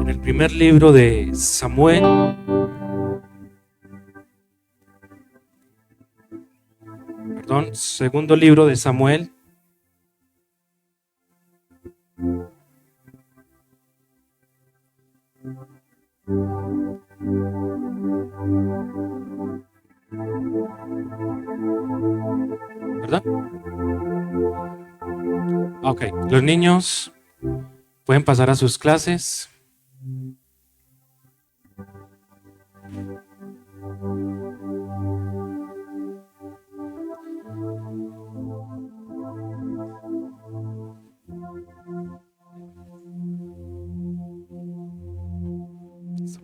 en el primer libro de Samuel, segundo libro de Samuel, ¿verdad? Ok, los niños pueden pasar a sus clases.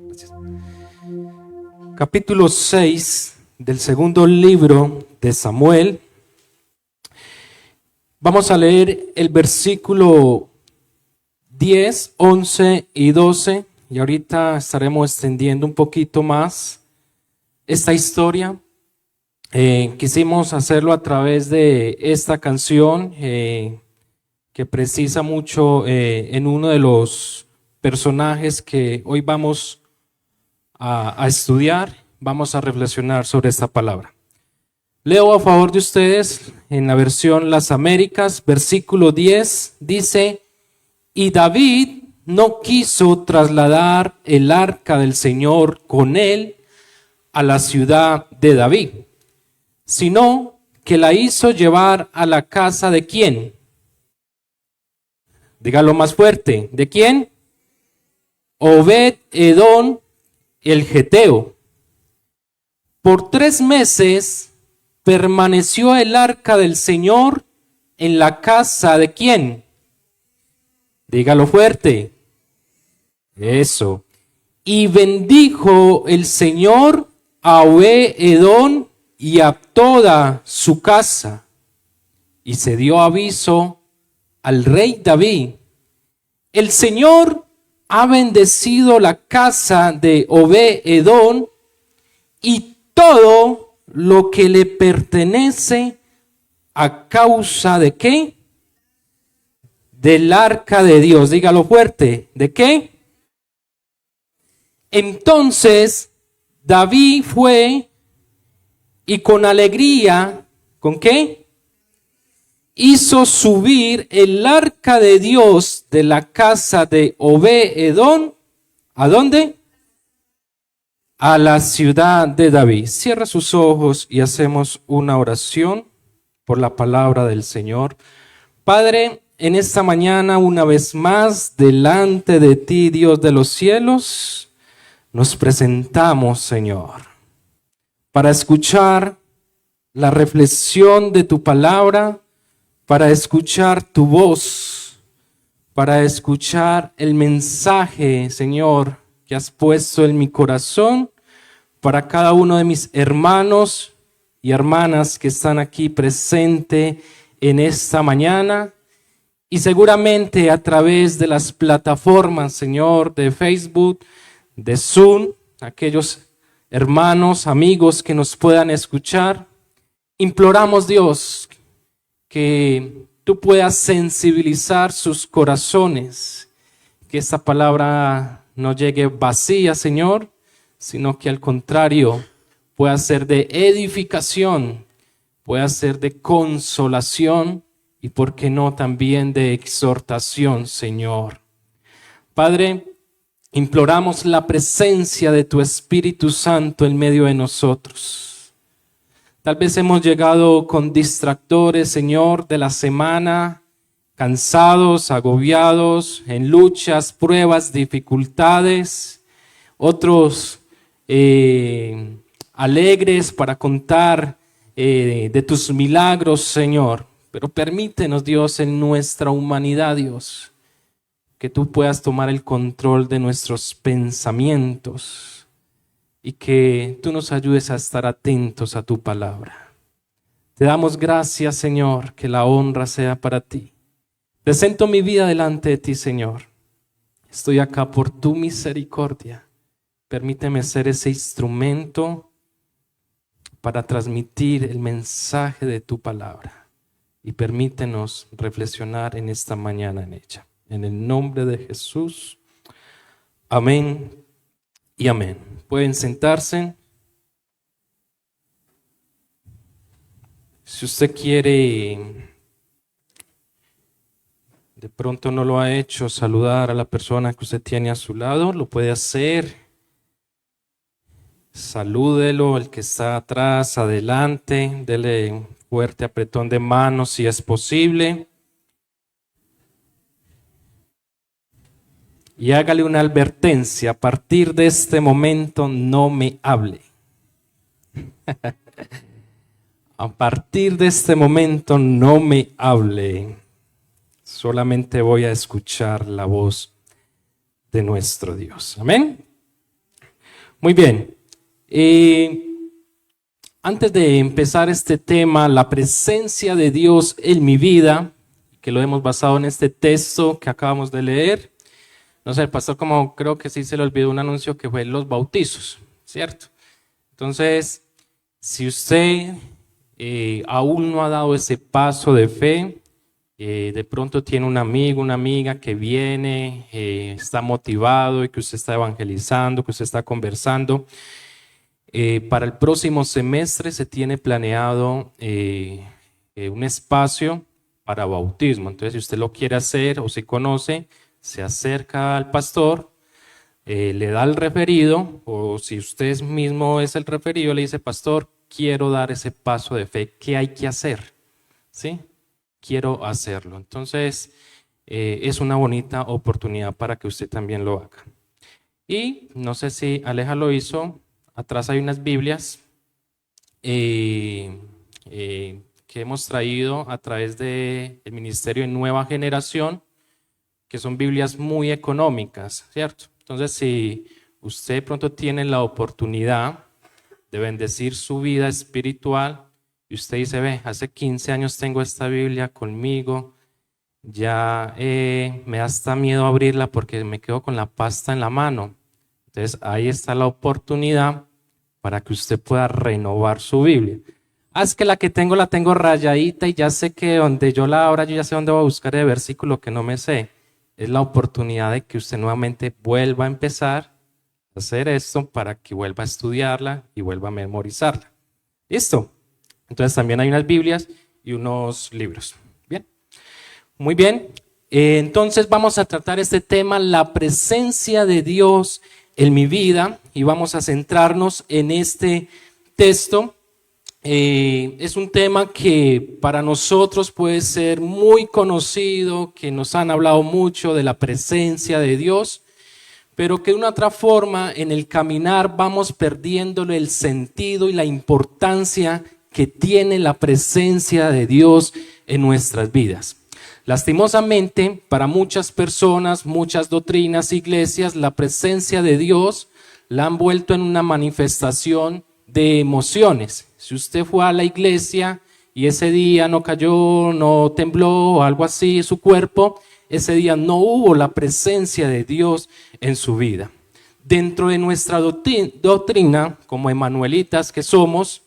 Gracias. Capítulo 6 del segundo libro de Samuel. Vamos a leer el versículo 10, 11 y 12 y ahorita estaremos extendiendo un poquito más esta historia. Quisimos hacerlo a través de esta canción que precisa mucho en uno de los personajes que hoy vamos a estudiar, vamos a reflexionar sobre esta palabra. Leo a favor de ustedes en la versión Las Américas, versículo 10, dice: y David no quiso trasladar el arca del Señor con él a la ciudad de David, sino que la hizo llevar a la casa de ¿quién? Dígalo más fuerte, ¿de quién? Obed-Edom el Geteo. Por 3 meses permaneció el arca del Señor en la casa de ¿quién? Dígalo fuerte. Eso. Y bendijo el Señor a Obed-Edom y a toda su casa. Y se dio aviso al rey David: el Señor ha bendecido la casa de Obed-Edom y todo lo que le pertenece, a causa de ¿qué? Del arca de Dios. Dígalo fuerte. ¿De qué? Entonces David fue y con alegría, ¿con qué? Hizo subir el arca de Dios de la casa de Obed-Edom. ¿A dónde? A la ciudad de David. Cierra sus ojos y hacemos una oración por la palabra del Señor. Padre, en esta mañana, una vez más, delante de ti, Dios de los cielos, nos presentamos, Señor, para escuchar la reflexión de tu palabra, para escuchar tu voz, para escuchar el mensaje, Señor, que has puesto en mi corazón para cada uno de mis hermanos y hermanas que están aquí presentes en esta mañana. Y seguramente a través de las plataformas, Señor, de Facebook, de Zoom, aquellos hermanos, amigos que nos puedan escuchar, imploramos, Dios, que tú puedas sensibilizar sus corazones, que esta palabra no llegue vacía, Señor, sino que al contrario pueda ser de edificación, pueda ser de consolación y por qué no también de exhortación, Señor. Padre, imploramos la presencia de tu Espíritu Santo en medio de nosotros. Tal vez hemos llegado con distractores, Señor, de la semana, cansados, agobiados, en luchas, pruebas, dificultades, otros alegres para contar de tus milagros, Señor. Pero permítenos, Dios, en nuestra humanidad, Dios, que tú puedas tomar el control de nuestros pensamientos y que tú nos ayudes a estar atentos a tu palabra. Te damos gracias, Señor, que la honra sea para ti. Presento mi vida delante de ti, Señor. Estoy acá por tu misericordia. Permíteme ser ese instrumento para transmitir el mensaje de tu palabra. Y permítenos reflexionar en esta mañana en ella. En el nombre de Jesús. Amén y amén. Pueden sentarse. Si usted quiere, de pronto no lo ha hecho, saludar a la persona que usted tiene a su lado, lo puede hacer. Salúdelo, el que está atrás, adelante, dele un fuerte apretón de manos si es posible. Y hágale una advertencia: a partir de este momento no me hable. A partir de este momento no me hable. Solamente voy a escuchar la voz de nuestro Dios. Amén. Muy bien. Antes de empezar este tema, la presencia de Dios en mi vida, que lo hemos basado en este texto que acabamos de leer. No sé, el pastor como creo que sí se le olvidó un anuncio que fue los bautizos, ¿cierto? Entonces, si usted aún no ha dado ese paso de fe, de pronto tiene un amigo, una amiga que viene, está motivado y que usted está evangelizando, que usted está conversando. Para el próximo semestre se tiene planeado un espacio para bautismo. Entonces, si usted lo quiere hacer o si conoce, se acerca al pastor, le da el referido, o si usted mismo es el referido, le dice: pastor, quiero dar ese paso de fe, ¿qué hay que hacer? ¿Sí? Quiero hacerlo. Entonces, es una bonita oportunidad para que usted también lo haga. Y no sé si Aleja lo hizo, atrás hay unas Biblias que hemos traído a través del Ministerio de Nueva Generación, que son Biblias muy económicas, ¿cierto? Entonces, si usted de pronto tiene la oportunidad de bendecir su vida espiritual y usted dice: ve, hace 15 años tengo esta Biblia conmigo, ya me da hasta miedo abrirla porque me quedo con la pasta en la mano. Entonces, ahí está la oportunidad para que usted pueda renovar su Biblia. Es que la que tengo la tengo rayadita y ya sé que donde yo la abra, yo ya sé dónde voy a buscar el versículo que no me sé. Es la oportunidad de que usted nuevamente vuelva a empezar a hacer esto para que vuelva a estudiarla y vuelva a memorizarla. ¿Listo? Entonces también hay unas Biblias y unos libros. Bien. Muy bien. Entonces vamos a tratar este tema, la presencia de Dios en mi vida, y vamos a centrarnos en este texto. Es un tema que para nosotros puede ser muy conocido, que nos han hablado mucho de la presencia de Dios, pero que de una otra forma en el caminar vamos perdiéndole el sentido y la importancia que tiene la presencia de Dios en nuestras vidas. Lastimosamente, para muchas personas, muchas doctrinas, iglesias, la presencia de Dios la han vuelto en una manifestación de emociones. Si usted fue a la iglesia y ese día no cayó, no tembló o algo así su cuerpo, ese día no hubo la presencia de Dios en su vida. Dentro de nuestra doctrina, como emanuelitas que somos,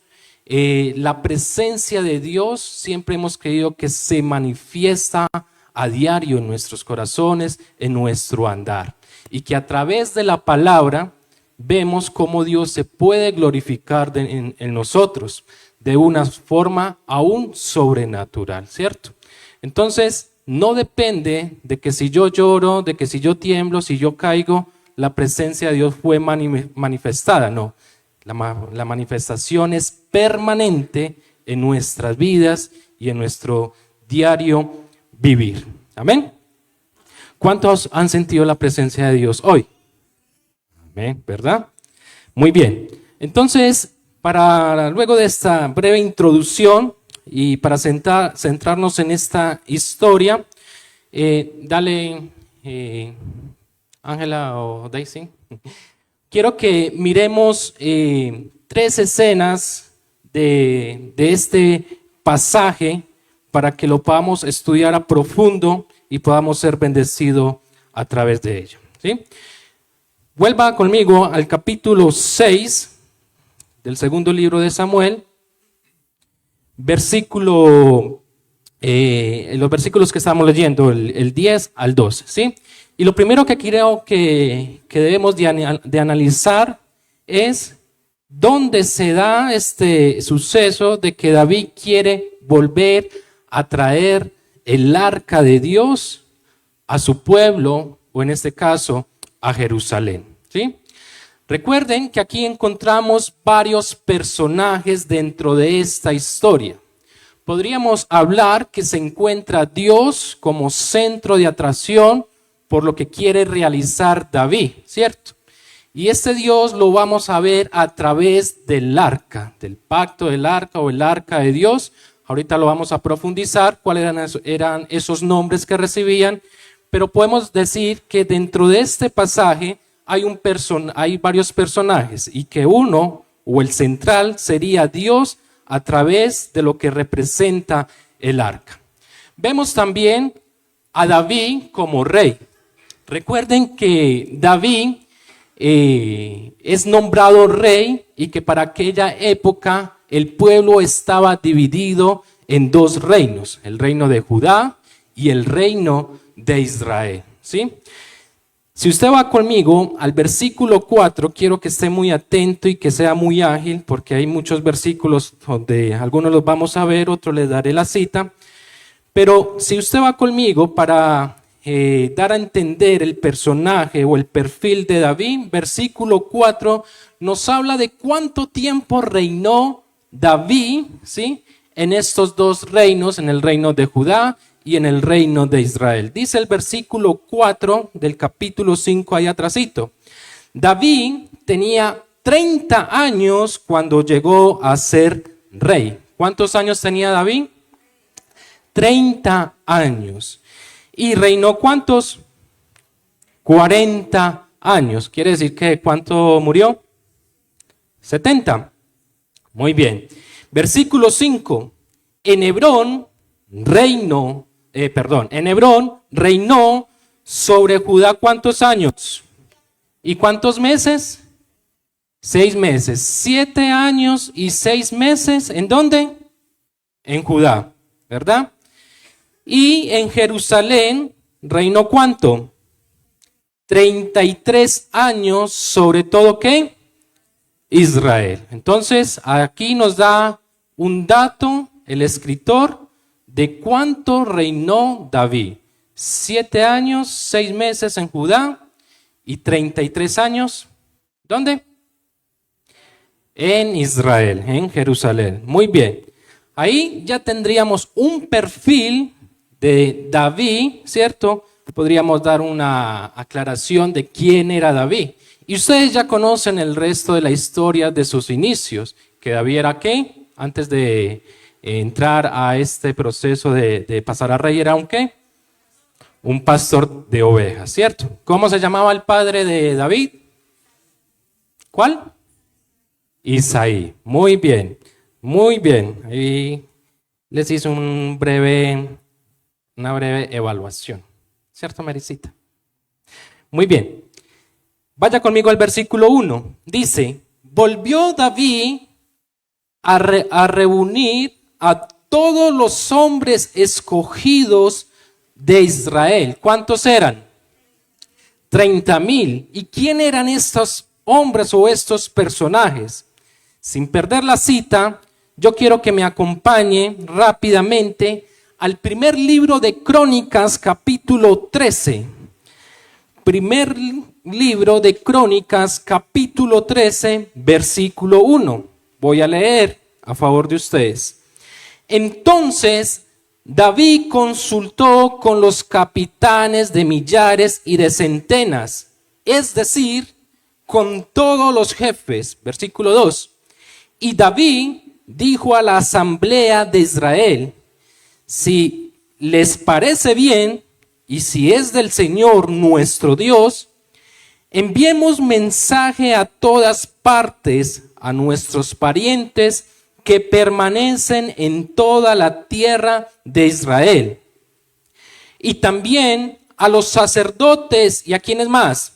la presencia de Dios siempre hemos creído que se manifiesta a diario en nuestros corazones, en nuestro andar, y que a través de la palabra vemos cómo Dios se puede glorificar en nosotros de una forma aún sobrenatural, ¿cierto? Entonces, no depende de que si yo lloro, de que si yo tiemblo, si yo caigo, la presencia de Dios fue manifestada, no. La manifestación es permanente en nuestras vidas y en nuestro diario vivir. Amén. ¿Cuántos han sentido la presencia de Dios hoy? Amén, ¿verdad? Muy bien. Entonces, para luego de esta breve introducción y para centrarnos en esta historia, dale, Ángela o Daisy. Quiero que miremos 3 escenas de este pasaje para que lo podamos estudiar a profundo y podamos ser bendecidos a través de ello, ¿sí? Vuelva conmigo al capítulo 6 del segundo libro de Samuel, los versículos que estamos leyendo, el 10 al 12, ¿sí? Y lo primero que creo que debemos de analizar es dónde se da este suceso de que David quiere volver a traer el arca de Dios a su pueblo, o en este caso, a Jerusalén. ¿Sí? Recuerden que aquí encontramos varios personajes dentro de esta historia. Podríamos hablar que se encuentra Dios como centro de atracción por lo que quiere realizar David, ¿cierto? Y este Dios lo vamos a ver a través del arca, del pacto del arca o el arca de Dios. Ahorita lo vamos a profundizar, cuáles eran esos nombres que recibían, pero podemos decir que dentro de este pasaje hay varios personajes y que uno o el central sería Dios a través de lo que representa el arca. Vemos también a David como rey. Recuerden que David es nombrado rey y que para aquella época el pueblo estaba dividido en dos reinos, el reino de Judá y el reino de Israel. ¿Sí? Si usted va conmigo al versículo 4, quiero que esté muy atento y que sea muy ágil, porque hay muchos versículos donde algunos los vamos a ver, otros les daré la cita. Pero si usted va conmigo para dar a entender el personaje o el perfil de David, versículo 4 nos habla de cuánto tiempo reinó David, ¿sí?, en estos dos reinos, en el reino de Judá y en el reino de Israel. Dice el versículo 4 del capítulo 5 ahí atrásito. David tenía 30 años cuando llegó a ser rey. ¿Cuántos años tenía David? 30 años. ¿Y reinó cuántos? 40 años. ¿Quiere decir que cuánto murió? 70. Muy bien. Versículo 5. En Hebrón reinó sobre Judá ¿cuántos años? ¿Y cuántos meses? 6 meses. 7 años y 6 meses. ¿En dónde? En Judá, ¿verdad? Y en Jerusalén reinó ¿cuánto? 33 años sobre todo ¿qué? Israel. Entonces aquí nos da un dato el escritor de cuánto reinó David. 7 años, 6 meses en Judá y 33 años, ¿dónde? En Israel, en Jerusalén. Muy bien. Ahí ya tendríamos un perfil de David, ¿cierto? Podríamos dar una aclaración de quién era David. Y ustedes ya conocen el resto de la historia de sus inicios, que David era ¿qué? Antes de entrar a este proceso de pasar a rey, era un ¿qué? Un pastor de ovejas, ¿cierto? ¿Cómo se llamaba el padre de David? ¿Cuál? Isaí. Muy bien, muy bien. Ahí les hice una breve evaluación, ¿cierto, Maricita? Muy bien. Vaya conmigo al versículo 1. Dice, volvió David a reunir a todos los hombres escogidos de Israel. ¿Cuántos eran? 30,000. ¿Y quién eran estos hombres o estos personajes? Sin perder la cita, yo quiero que me acompañe rápidamente al primer libro de Crónicas, capítulo 13. Primer libro de Crónicas, capítulo 13, versículo 1. Voy a leer a favor de ustedes. Entonces David consultó con los capitanes de millares y de centenas, es decir, con todos los jefes. Versículo 2. Y David dijo a la asamblea de Israel, si les parece bien y si es del Señor nuestro Dios, enviemos mensaje a todas partes a nuestros parientes que permanecen en toda la tierra de Israel. Y también a los sacerdotes y a quienes más,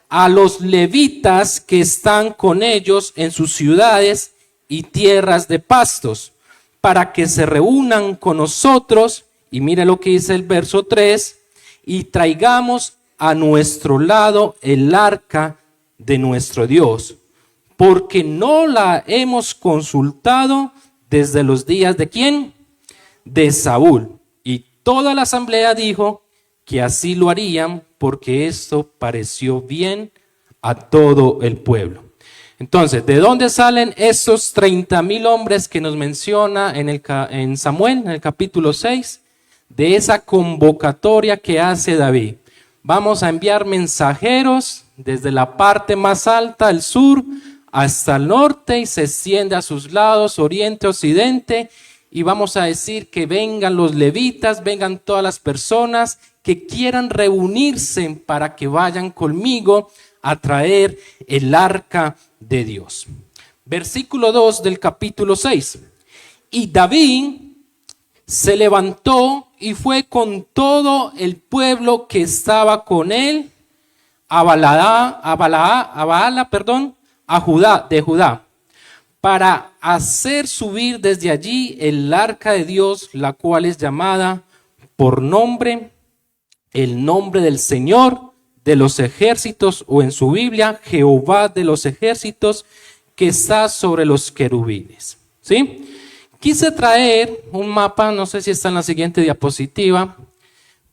a los levitas que están con ellos en sus ciudades y tierras de pastos, para que se reúnan con nosotros, y mire lo que dice el verso 3, y traigamos a nuestro lado el arca de nuestro Dios, porque no la hemos consultado desde los días ¿de quién? De Saúl. Y toda la asamblea dijo que así lo harían, porque esto pareció bien a todo el pueblo. Entonces, ¿de dónde salen estos 30,000 hombres que nos menciona en Samuel, en el capítulo 6? De esa convocatoria que hace David. Vamos a enviar mensajeros desde la parte más alta, el sur, hasta el norte, y se extiende a sus lados, oriente, occidente, y vamos a decir que vengan los levitas, vengan todas las personas que quieran reunirse para que vayan conmigo a traer el arca de Dios. Versículo 2 del capítulo 6. Y David se levantó y fue con todo el pueblo que estaba con él a Judá, para hacer subir desde allí el arca de Dios, la cual es llamada por nombre, el nombre del Señor de los ejércitos, o en su Biblia, Jehová de los ejércitos, que está sobre los querubines. ¿Sí? Quise traer un mapa, no sé si está en la siguiente diapositiva,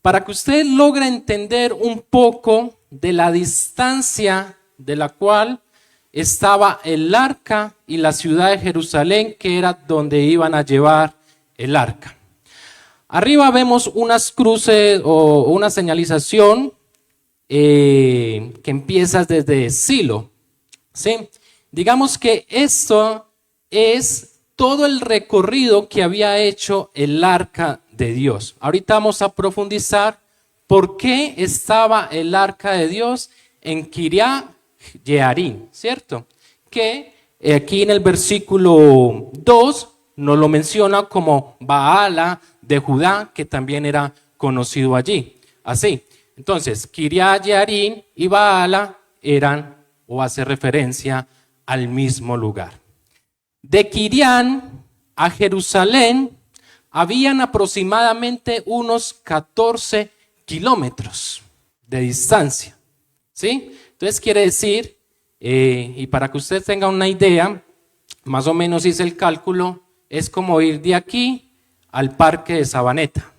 para que usted logre entender un poco de la distancia de la cual estaba el arca y la ciudad de Jerusalén, que era donde iban a llevar el arca. Arriba vemos unas cruces o una señalización que empieza desde Silo. ¿Sí? Digamos que esto es todo el recorrido que había hecho el arca de Dios. Ahorita vamos a profundizar por qué estaba el arca de Dios en Kiriat Jearim, ¿cierto? Que aquí en el versículo 2 nos lo menciona como Baala de Judá, que también era conocido allí. Así, entonces, Kiriat Jearim y Baala eran o hace referencia al mismo lugar. De Kiriat a Jerusalén habían aproximadamente unos 14 kilómetros de distancia, ¿sí? Entonces quiere decir, y para que usted tenga una idea, más o menos hice el cálculo, es como ir de aquí al parque de Sabaneta,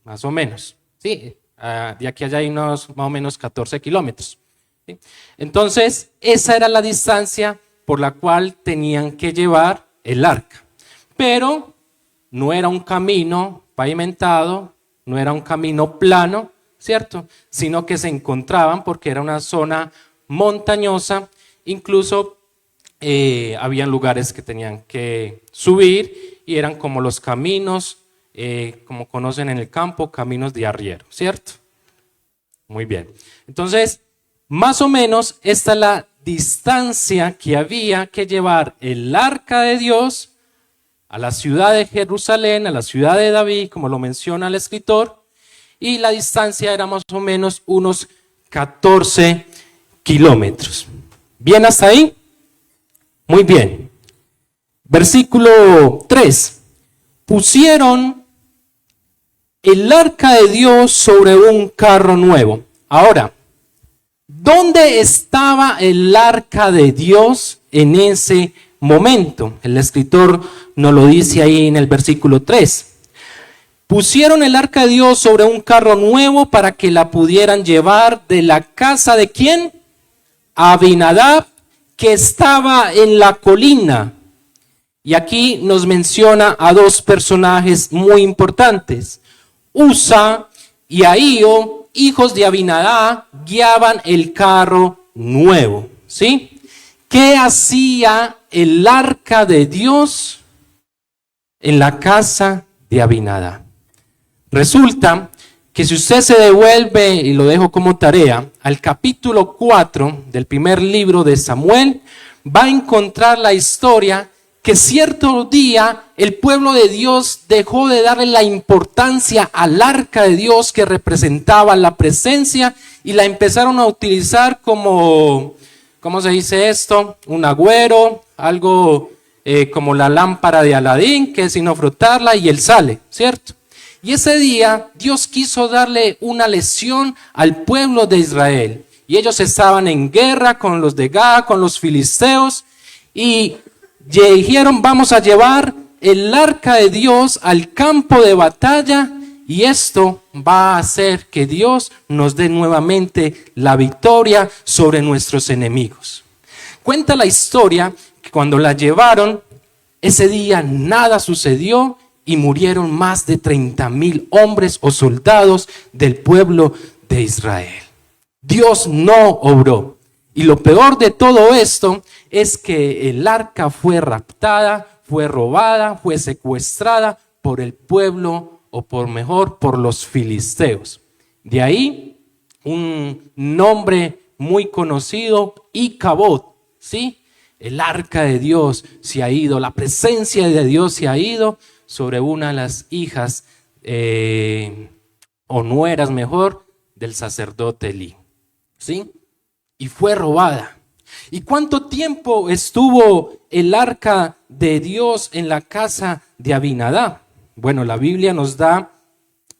más o menos, ¿sí? De aquí allá hay unos más o menos 14 kilómetros. ¿Sí? Entonces, esa era la distancia por la cual tenían que llevar el arca. Pero no era un camino pavimentado, no era un camino plano, ¿cierto? Sino que se encontraban, porque era una zona montañosa, incluso habían lugares que tenían que subir y eran como los caminos, como conocen en el campo, caminos de arriero, ¿cierto? Muy bien. Entonces, más o menos esta es la distancia que había que llevar el arca de Dios a la ciudad de Jerusalén, a la ciudad de David, como lo menciona el escritor, y la distancia era más o menos unos 14 kilómetros. ¿Bien hasta ahí? Muy bien. Versículo 3. Pusieron el arca de Dios sobre un carro nuevo. Ahora, ¿dónde estaba el arca de Dios en ese momento? El escritor nos lo dice ahí en el versículo 3. Pusieron el arca de Dios sobre un carro nuevo para que la pudieran llevar de la casa de ¿quién? Abinadab, que estaba en la colina. Y aquí nos menciona a dos personajes muy importantes. Usa y Ahío, hijos de Abinadab, guiaban el carro nuevo. ¿Sí? ¿Qué hacía el arca de Dios en la casa de Abinadab? Resulta que si usted se devuelve, y lo dejo como tarea, al capítulo 4 del primer libro de Samuel, va a encontrar la historia que cierto día el pueblo de Dios dejó de darle la importancia al arca de Dios que representaba la presencia y la empezaron a utilizar como, ¿cómo se dice esto? Un agüero, algo como la lámpara de Aladín, que es sino frotarla y él sale, ¿cierto? Y ese día Dios quiso darle una lección al pueblo de Israel. Y ellos estaban en guerra con los de Gad, con los filisteos. Y dijeron, vamos a llevar el arca de Dios al campo de batalla. Y esto va a hacer que Dios nos dé nuevamente la victoria sobre nuestros enemigos. Cuenta la historia que cuando la llevaron, ese día nada sucedió y murieron más de 30,000 hombres o soldados del pueblo de Israel. Dios no obró. Y lo peor de todo esto es que el arca fue raptada, fue robada, fue secuestrada por el pueblo, o por los filisteos. De ahí un nombre muy conocido, Icabod, ¿sí? El arca de Dios se ha ido, la presencia de Dios se ha ido sobre una de las hijas, o nueras mejor, del sacerdote Elí, ¿sí? Y fue robada. ¿Y cuánto tiempo estuvo el arca de Dios en la casa de Abinadab? Bueno, la Biblia nos da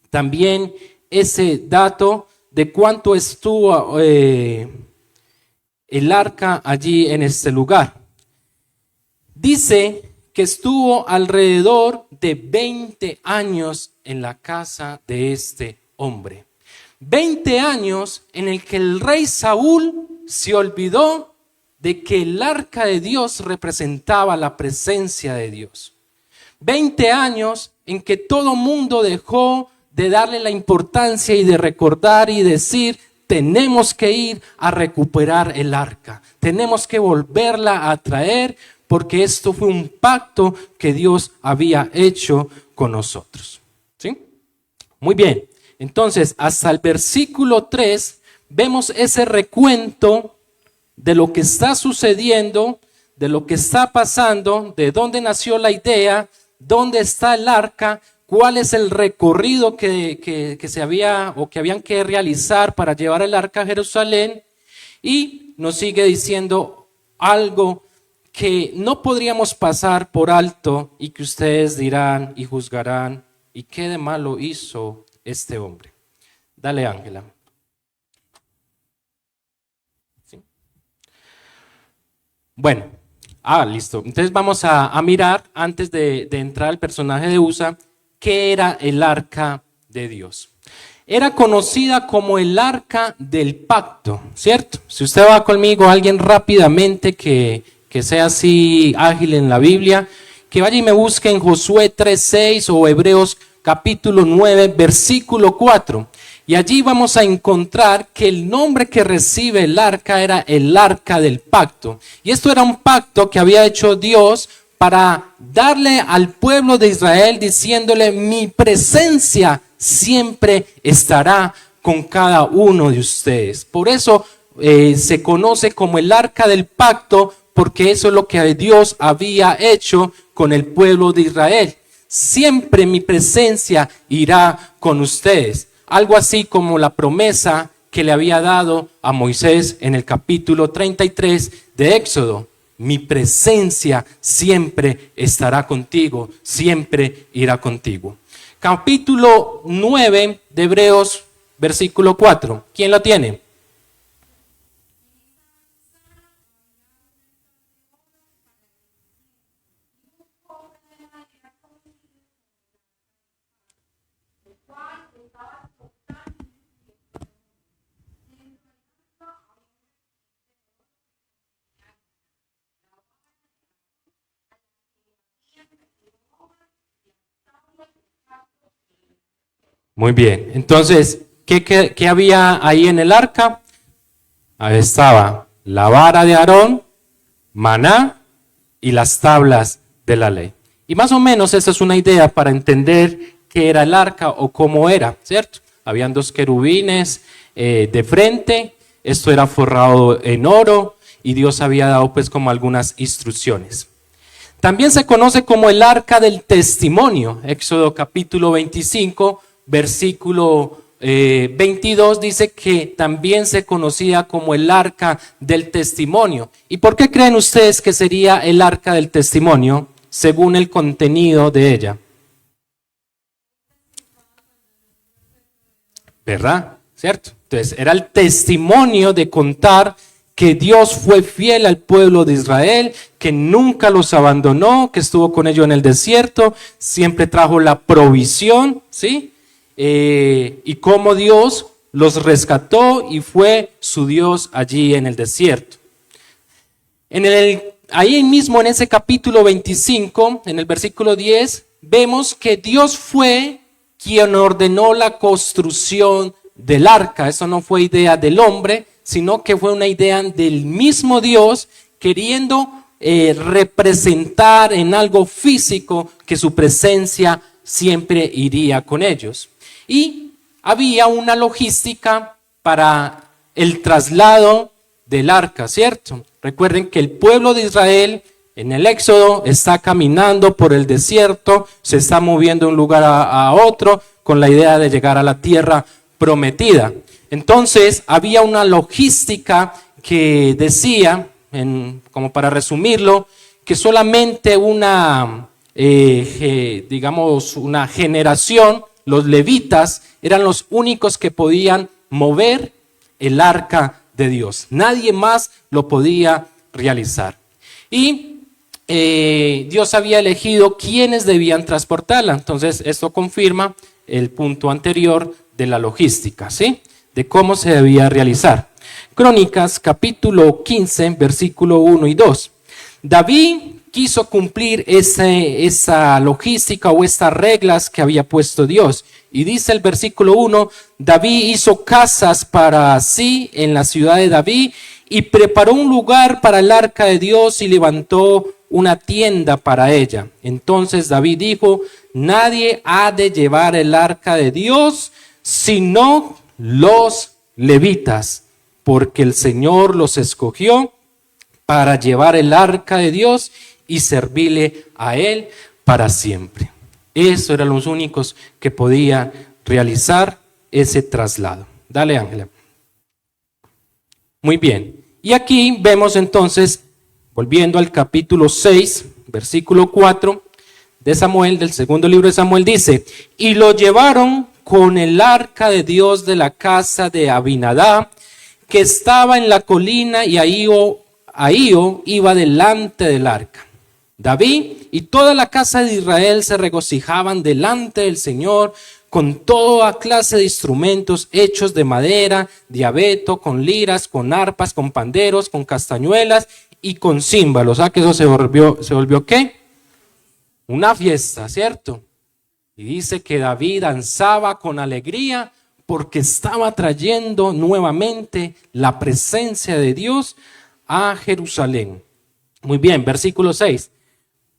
también ese dato de cuánto estuvo el arca allí en este lugar. Dice que estuvo alrededor de 20 años en la casa de este hombre. 20 años en el que el rey Saúl se olvidó de que el arca de Dios representaba la presencia de Dios. 20 años en que todo mundo dejó de darle la importancia y de recordar y decir, tenemos que ir a recuperar el arca, tenemos que volverla a traer, porque esto fue un pacto que Dios había hecho con nosotros. ¿Sí? Muy bien, entonces hasta el versículo 3 vemos ese recuento de lo que está sucediendo, de lo que está pasando, de dónde nació la idea, dónde está el arca, cuál es el recorrido que se había o que habían que realizar para llevar el arca a Jerusalén. Y nos sigue diciendo algo que no podríamos pasar por alto y que ustedes dirán y juzgarán, ¿y qué de malo hizo este hombre? Dale, Ángela. ¿Sí? Bueno, listo. Entonces vamos a mirar, antes de entrar al personaje de Usa, qué era el arca de Dios. Era conocida como el arca del pacto, ¿cierto? Si usted va conmigo, alguien rápidamente que sea así ágil en la Biblia, que vaya y me busque en Josué 3:6 o Hebreos capítulo 9, versículo 4. Y allí vamos a encontrar que el nombre que recibe el arca era el arca del pacto. Y esto era un pacto que había hecho Dios para darle al pueblo de Israel diciéndole, mi presencia siempre estará con cada uno de ustedes. Por eso se conoce como el arca del pacto, porque eso es lo que Dios había hecho con el pueblo de Israel. Siempre mi presencia irá con ustedes. Algo así como la promesa que le había dado a Moisés en el capítulo 33 de Éxodo. Mi presencia siempre estará contigo, siempre irá contigo. Capítulo 9 de Hebreos, versículo 4. ¿Quién lo tiene? Muy bien, entonces, ¿qué había ahí en el arca? Ahí estaba la vara de Aarón, maná y las tablas de la ley. Y más o menos esa es una idea para entender qué era el arca o cómo era, ¿cierto? Habían dos querubines de frente, esto era forrado en oro y Dios había dado pues como algunas instrucciones. También se conoce como el arca del testimonio, Éxodo capítulo 25, versículo 22 dice que también se conocía como el arca del testimonio. ¿Y por qué creen ustedes que sería el arca del testimonio según el contenido de ella? ¿verdad? ¿Cierto? Entonces era el testimonio de contar que Dios fue fiel al pueblo de Israel, que nunca los abandonó, que estuvo con ellos en el desierto, siempre trajo la provisión, ¿sí? Y cómo Dios los rescató y fue su Dios allí en el desierto. Ahí mismo en ese capítulo 25, en el versículo 10, vemos que Dios fue quien ordenó la construcción del arca. Eso no fue idea del hombre, sino que fue una idea del mismo Dios queriendo representar en algo físico que su presencia siempre iría con ellos. Y había una logística para el traslado del arca, ¿cierto? Recuerden que el pueblo de Israel en el Éxodo está caminando por el desierto, se está moviendo de un lugar a otro con la idea de llegar a la tierra prometida. Entonces había una logística que decía, como para resumirlo, que solamente una generación, los levitas, eran los únicos que podían mover el arca de Dios. Nadie más lo podía realizar. Y Dios había elegido quiénes debían transportarla. Entonces esto confirma el punto anterior de la logística, ¿sí? De cómo se debía realizar. Crónicas capítulo 15, versículo 1 y 2. David quiso cumplir esa logística o estas reglas que había puesto Dios. Y dice el versículo 1, David hizo casas para sí en la ciudad de David y preparó un lugar para el arca de Dios y levantó una tienda para ella. Entonces David dijo, nadie ha de llevar el arca de Dios sino los levitas, porque el Señor los escogió para llevar el arca de Dios y servirle a Él para siempre. Esos eran los únicos que podían realizar ese traslado. Dale, Ángela. Muy bien. Y aquí vemos entonces, volviendo al capítulo 6, versículo 4 de Samuel, del segundo libro de Samuel, dice, y lo llevaron con el arca de Dios de la casa de Abinadab, que estaba en la colina, y Ahío iba delante del arca. David y toda la casa de Israel se regocijaban delante del Señor con toda clase de instrumentos hechos de madera, de abeto, con liras, con arpas, con panderos, con castañuelas y con címbalos. ¿Ah, que eso se volvió qué? Una fiesta, ¿cierto? Y dice que David danzaba con alegría porque estaba trayendo nuevamente la presencia de Dios a Jerusalén. Muy bien, versículo 6.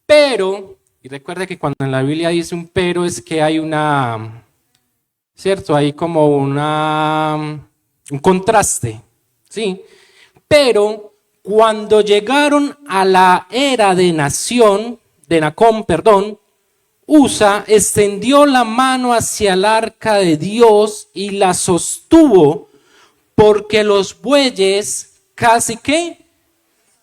Pero, y recuerde que cuando en la Biblia dice un pero es que hay una, ¿cierto? Hay como un contraste, ¿sí? Pero cuando llegaron a la era de Nacón, Usa extendió la mano hacia el arca de Dios y la sostuvo porque los bueyes casi que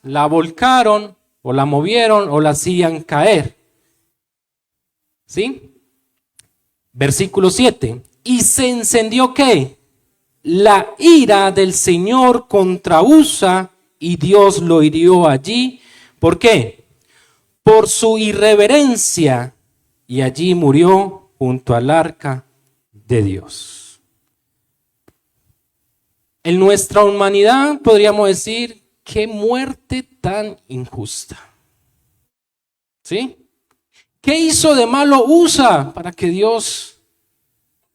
la volcaron o la movieron o la hacían caer. ¿Sí? Versículo 7. Y se encendió ¿qué? La ira del Señor contra Usa y Dios lo hirió allí. ¿Por qué? Por su irreverencia. Y allí murió junto al arca de Dios. En nuestra humanidad podríamos decir, qué muerte tan injusta. ¿Sí? ¿Qué hizo de malo Usa para que Dios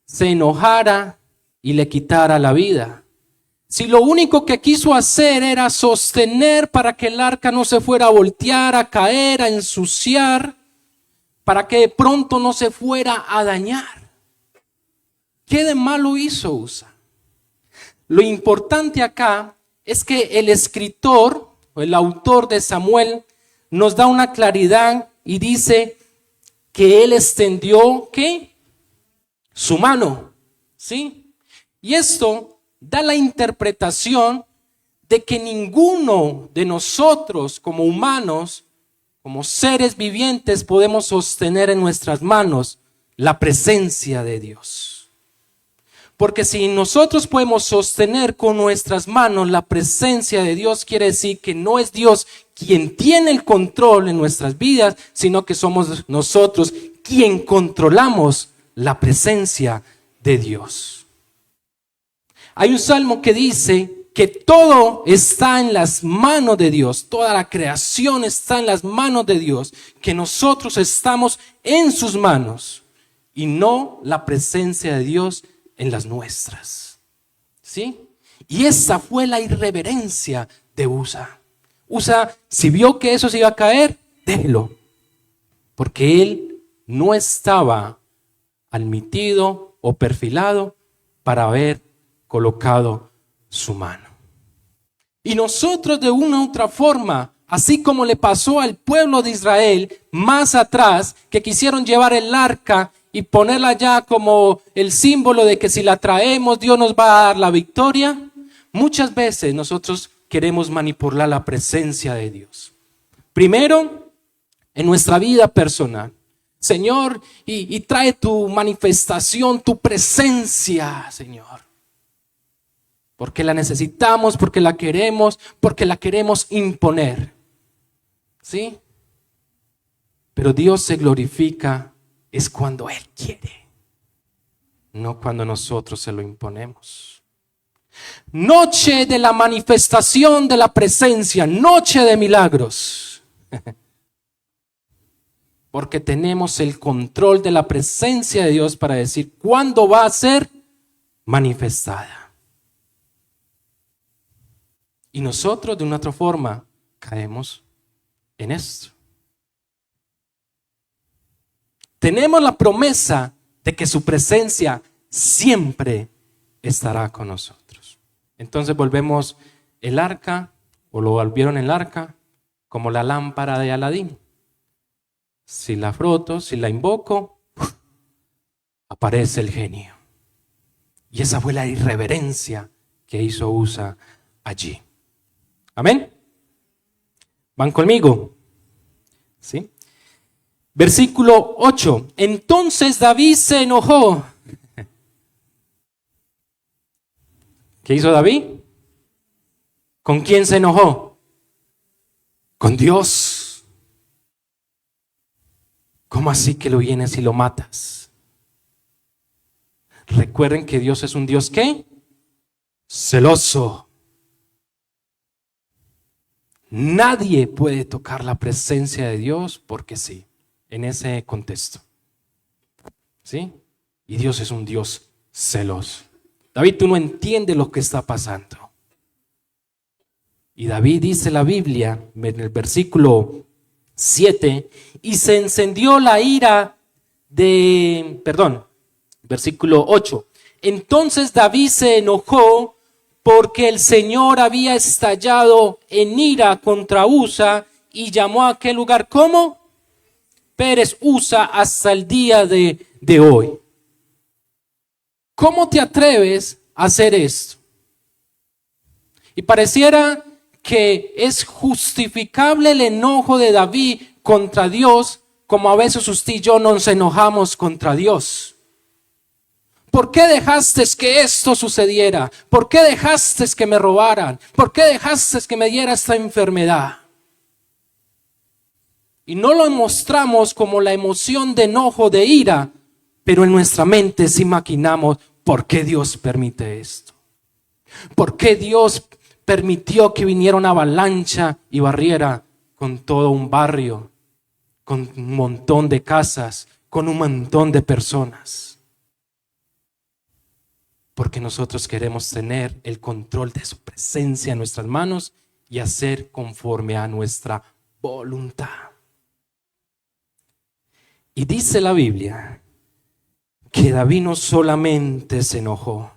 se enojara y le quitara la vida? Si lo único que quiso hacer era sostener para que el arca no se fuera a voltear, a caer, a ensuciar, para que de pronto no se fuera a dañar. ¿Qué de malo hizo Usa? Lo importante acá es que el escritor o el autor de Samuel nos da una claridad y dice que él extendió ¿qué? Su mano, ¿sí? Y esto da la interpretación de que ninguno de nosotros como humanos, como seres vivientes, podemos sostener en nuestras manos la presencia de Dios. Porque si nosotros podemos sostener con nuestras manos la presencia de Dios, quiere decir que no es Dios quien tiene el control en nuestras vidas, sino que somos nosotros quien controlamos la presencia de Dios. Hay un salmo que dice que todo está en las manos de Dios, toda la creación está en las manos de Dios, que nosotros estamos en sus manos y no la presencia de Dios en las nuestras. ¿Sí? Y esa fue la irreverencia de Usa. Usa, si vio que eso se iba a caer, déjelo, porque él no estaba admitido o perfilado para haber colocado su mano. Y nosotros de una u otra forma, así como le pasó al pueblo de Israel más atrás, que quisieron llevar el arca y ponerla ya como el símbolo de que si la traemos Dios nos va a dar la victoria, muchas veces nosotros queremos manipular la presencia de Dios. Primero, en nuestra vida personal. Señor, y trae tu manifestación, tu presencia, Señor. Porque la necesitamos, porque la queremos imponer. ¿Sí? Pero Dios se glorifica es cuando Él quiere, no cuando nosotros se lo imponemos. Noche de la manifestación de la presencia, noche de milagros. Porque tenemos el control de la presencia de Dios para decir cuándo va a ser manifestada. Y nosotros de una otra forma caemos en esto. Tenemos la promesa de que su presencia siempre estará con nosotros. Entonces volvemos el arca, o lo volvieron el arca, como la lámpara de Aladín. Si la froto, si la invoco, aparece el genio. Y esa fue la irreverencia que hizo Usa allí. Amén. ¿Van conmigo? ¿Sí? Versículo 8. Entonces David se enojó. ¿Qué hizo David? ¿Con quién se enojó? Con Dios. ¿Cómo así que lo vienes y lo matas? Recuerden que Dios es un Dios ¿qué? Celoso. Nadie puede tocar la presencia de Dios porque sí, en ese contexto. ¿Sí? Y Dios es un Dios celoso. David, tú no entiendes lo que está pasando. Y David dice la Biblia en el versículo 7, y se encendió la ira versículo 8. Entonces David se enojó porque el Señor había estallado en ira contra Usa y llamó a aquel lugar, ¿cómo? Pérez Usa hasta el día de hoy. ¿Cómo te atreves a hacer esto? Y pareciera que es justificable el enojo de David contra Dios, como a veces usted y yo nos enojamos contra Dios. ¿Por qué dejaste que esto sucediera? ¿Por qué dejaste que me robaran? ¿Por qué dejaste que me diera esta enfermedad? Y no lo mostramos como la emoción de enojo, de ira, pero en nuestra mente sí maquinamos, ¿por qué Dios permite esto? ¿Por qué Dios permitió que viniera una avalancha y barriera con todo un barrio, con un montón de casas, con un montón de personas? Porque nosotros queremos tener el control de su presencia en nuestras manos y hacer conforme a nuestra voluntad. Y dice la Biblia que David no solamente se enojó,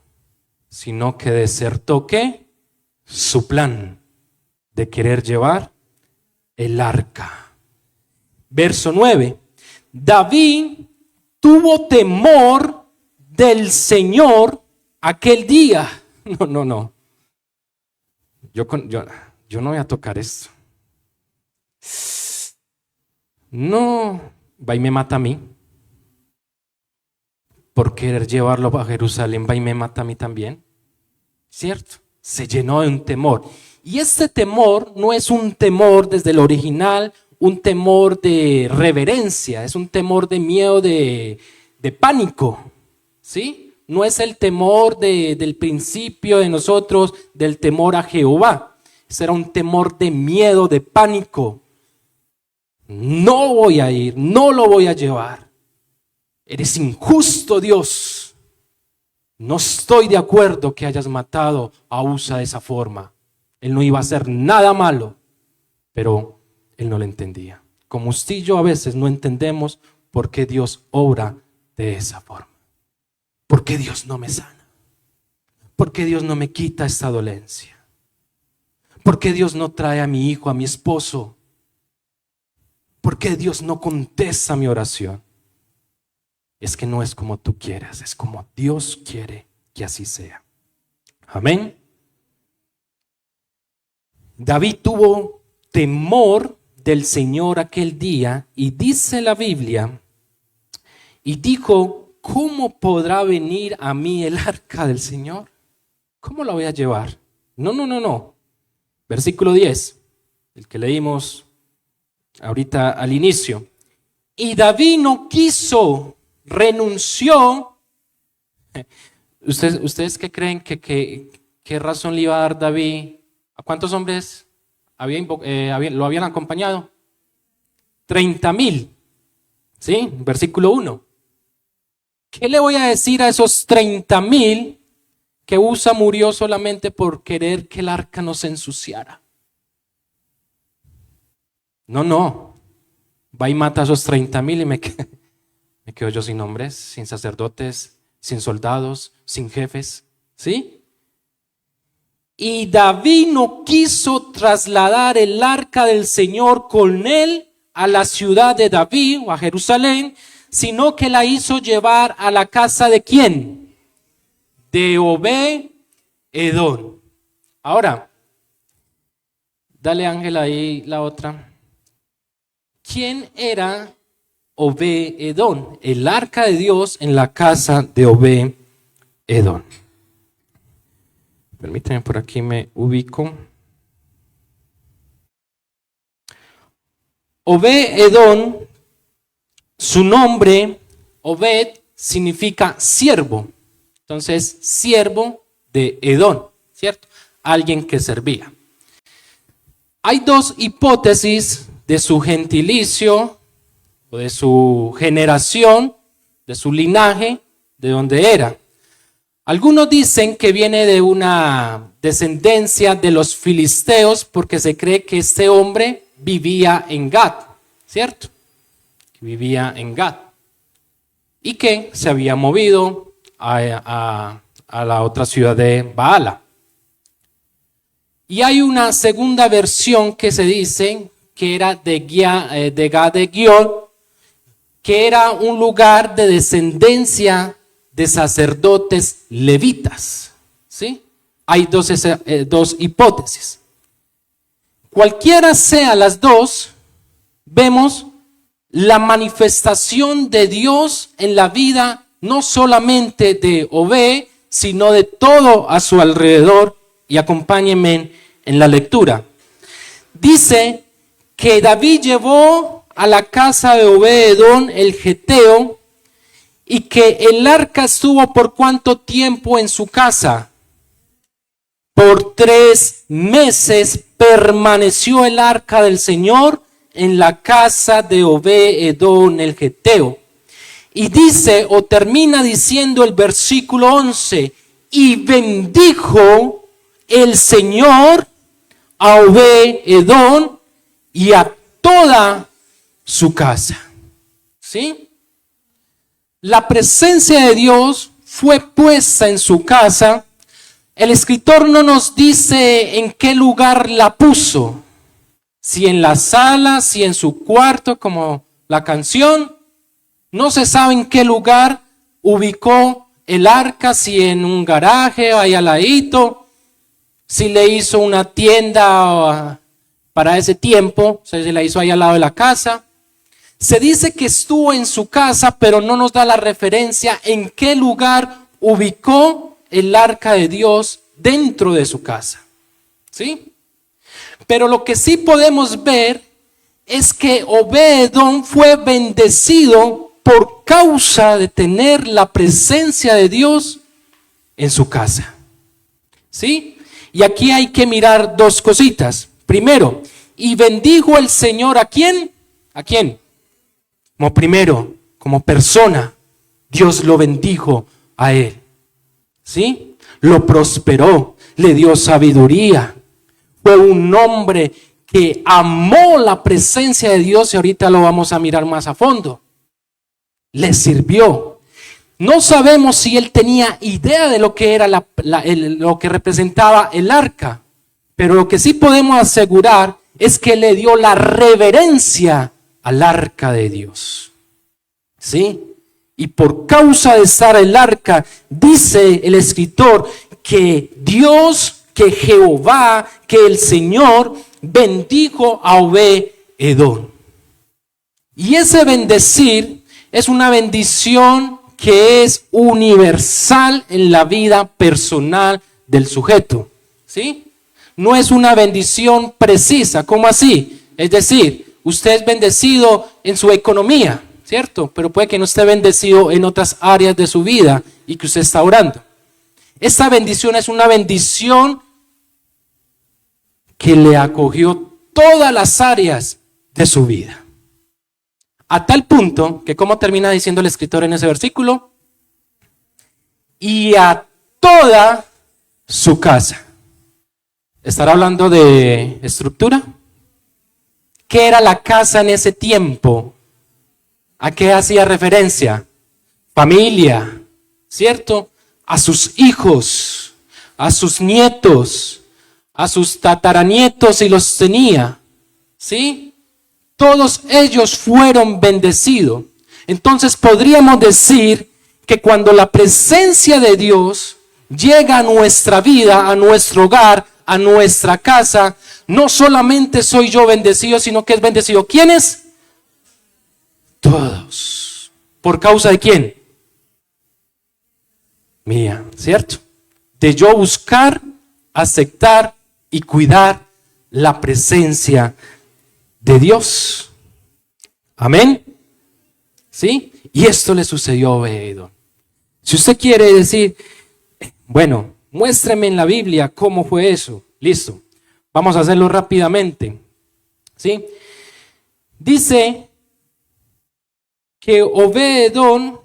sino que desertó ¿qué? Su plan de querer llevar el arca. Verso 9. David tuvo temor del Señor aquel día. No. Yo no voy a tocar esto. No, va y me mata a mí. por querer llevarlo a Jerusalén va y me mata a mí también? ¿Cierto? Se llenó de un temor. Y este temor no es un temor desde el original, un temor de reverencia, es un temor de miedo, de pánico, ¿sí? No es el temor del principio de nosotros, del temor a Jehová. Ese era un temor de miedo, de pánico. No voy a ir, no lo voy a llevar. Eres injusto, Dios. No estoy de acuerdo que hayas matado a Usa de esa forma. Él no iba a hacer nada malo, pero él no lo entendía. Como usted y yo a veces no entendemos por qué Dios obra de esa forma. ¿Por qué Dios no me sana? ¿Por qué Dios no me quita esta dolencia? ¿Por qué Dios no trae a mi hijo, a mi esposo? ¿Por qué Dios no contesta mi oración? Es que no es como tú quieras, es como Dios quiere que así sea. Amén. David tuvo temor del Señor aquel día y dice la Biblia, y dijo, ¿cómo podrá venir a mí el arca del Señor? ¿Cómo la voy a llevar? No. Versículo 10, el que leímos ahorita al inicio. Y David no quiso, renunció. ¿Ustedes qué creen qué razón le iba a dar David? ¿A cuántos hombres lo habían acompañado? 30,000. ¿Sí? Versículo 1. ¿Qué le voy a decir a esos 30,000 que Usa murió solamente por querer que el arca no se ensuciara? No. Va y mata a esos 30,000 y me quedo yo sin hombres, sin sacerdotes, sin soldados, sin jefes. ¿Sí? Y David no quiso trasladar el arca del Señor con él a la ciudad de David o a Jerusalén, sino que la hizo llevar a la casa de ¿quién? De Obed-Edom. Ahora, dale Ángel ahí la otra. ¿Quién era Obed-Edom? El arca de Dios en la casa de Obed-Edom. Permítanme, por aquí me ubico. Obed-Edom, su nombre, Obed, significa siervo. Entonces, siervo de Edom, ¿cierto? Alguien que servía. Hay dos hipótesis de su gentilicio, o de su generación, de su linaje, de dónde era. Algunos dicen que viene de una descendencia de los filisteos porque se cree que este hombre vivía en Gat, ¿cierto? Que vivía en Gat y que se había movido a la otra ciudad de Baala. Y hay una segunda versión que se dice que era de Gad de Giol, que era un lugar de descendencia de sacerdotes levitas, ¿sí? Hay dos hipótesis. Cualquiera sea las dos, vemos la manifestación de Dios en la vida no solamente de Obed, sino de todo a su alrededor. Y acompáñenme en la lectura. Dice que David llevó a la casa de Obed-Edom el geteo, y que el arca estuvo por ¿cuánto tiempo en su casa? Por 3 meses permaneció el arca del Señor en la casa de Obed-Edom el geteo. Y dice, o termina diciendo el versículo 11, y bendijo el Señor a Obed-Edom y a toda su casa. ¿Sí? La presencia de Dios fue puesta en su casa. El escritor no nos dice en qué lugar la puso. Si en la sala, si en su cuarto, como la canción. No se sabe en qué lugar ubicó el arca, si en un garaje, ahí al ladito, si le hizo una tienda para ese tiempo, o sea, se la hizo ahí al lado de la casa. Se dice que estuvo en su casa, pero no nos da la referencia en qué lugar ubicó el arca de Dios dentro de su casa. ¿Sí? Pero lo que sí podemos ver es que Obed-edom fue bendecido por causa de tener la presencia de Dios en su casa. ¿Sí? Y aquí hay que mirar dos cositas. Primero, y bendijo el Señor ¿a quién? ¿A quién? Como primero, como persona, Dios lo bendijo a él. ¿Sí? Lo prosperó, le dio sabiduría. Fue un hombre que amó la presencia de Dios y ahorita lo vamos a mirar más a fondo. Le sirvió. No sabemos si él tenía idea de lo que era lo que representaba el arca, pero lo que sí podemos asegurar es que le dio la reverencia al arca de Dios. ¿Sí? Y por causa de estar el arca, dice el escritor que Dios, que Jehová, que el Señor bendijo a Obed-edom. Y ese bendecir es una bendición que es universal en la vida personal del sujeto. ¿Sí? No es una bendición precisa. ¿Cómo así? Es decir, usted es bendecido en su economía, ¿cierto? Pero puede que no esté bendecido en otras áreas de su vida y que usted está orando. Esta bendición es una bendición que le acogió todas las áreas de su vida. A tal punto que, ¿cómo termina diciendo el escritor en ese versículo? Y a toda su casa. ¿Estará hablando de estructura? ¿Qué era la casa en ese tiempo? ¿A qué hacía referencia? Familia, ¿cierto? A sus hijos, a sus nietos, a sus tataranietos y los tenía, ¿sí? Todos ellos fueron bendecidos. Entonces podríamos decir que cuando la presencia de Dios llega a nuestra vida, a nuestro hogar, a nuestra casa, no solamente soy yo bendecido, sino que es bendecido. ¿Quiénes? Todos. ¿Por causa de quién? Mía, ¿cierto? De yo buscar, aceptar y cuidar la presencia de Dios. Amén. ¿Sí? Y esto le sucedió a Obed-edom. Si usted quiere decir, bueno, muéstreme en la Biblia cómo fue eso. Listo. Vamos a hacerlo rápidamente. ¿Sí? Dice que Obed-edom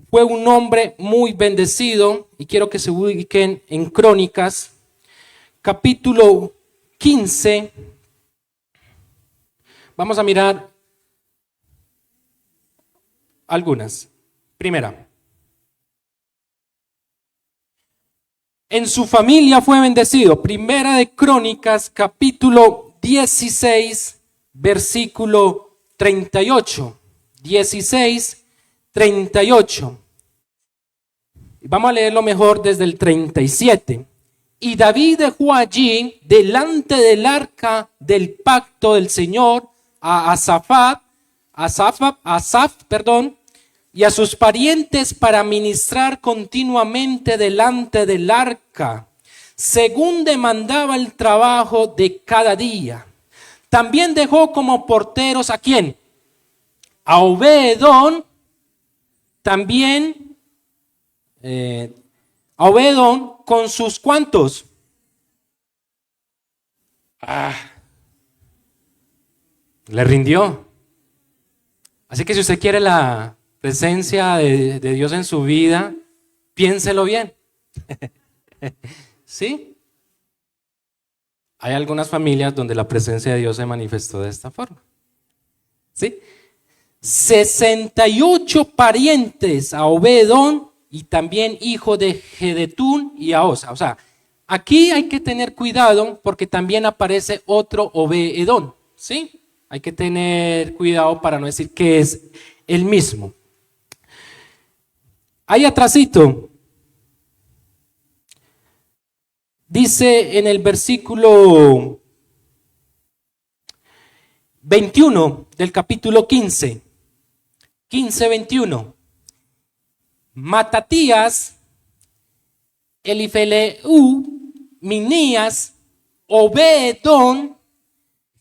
fue un hombre muy bendecido, y quiero que se ubiquen en Crónicas, capítulo 15. Vamos a mirar algunas. Primera, en su familia fue bendecido. Primera de Crónicas, capítulo 16, versículo 38. 16, 38. Vamos a leerlo mejor desde el 37. Y David dejó allí, delante del arca del pacto del Señor, a Asaf, y a sus parientes para ministrar continuamente delante del arca, según demandaba el trabajo de cada día. También dejó como porteros ¿a quién? A Obed-edom, también a Obed-edom con sus ¿cuántos? Le rindió. Así que si usted quiere la presencia de Dios en su vida, piénselo bien. ¿Sí? Hay algunas familias donde la presencia de Dios se manifestó de esta forma. ¿Sí? 68 parientes a Obed-edom y también hijo de Jedetún y a Osa. O sea, aquí hay que tener cuidado porque también aparece otro Obed-edom. ¿Sí? Hay que tener cuidado para no decir que es el mismo. Ahí atrásito dice en el versículo 21 del capítulo 15. 15:21. Matatías, Elifeleu, Minías, Obedón,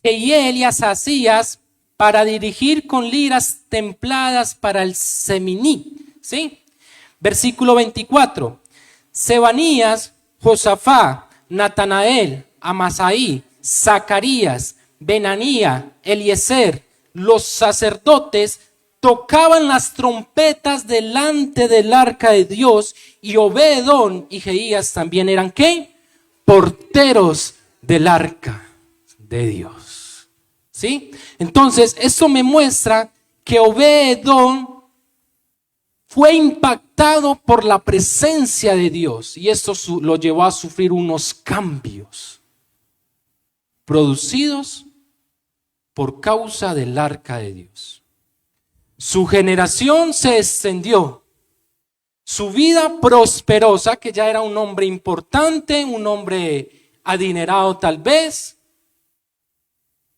Jehiel y Asasías para dirigir con liras templadas para el Seminí. ¿Sí? Versículo 24. Sebanías, Josafá, Natanael, Amasaí, Zacarías, Benanía, Eliezer, los sacerdotes tocaban las trompetas delante del arca de Dios, y Obedón y Jeías también eran ¿qué? Porteros del arca de Dios. ¿Sí? Entonces, esto me muestra que Obedón fue impactado por la presencia de Dios, y esto lo llevó a sufrir unos cambios producidos por causa del arca de Dios. Su generación se extendió, su vida prosperó, o sea que ya era un hombre importante, un hombre adinerado tal vez,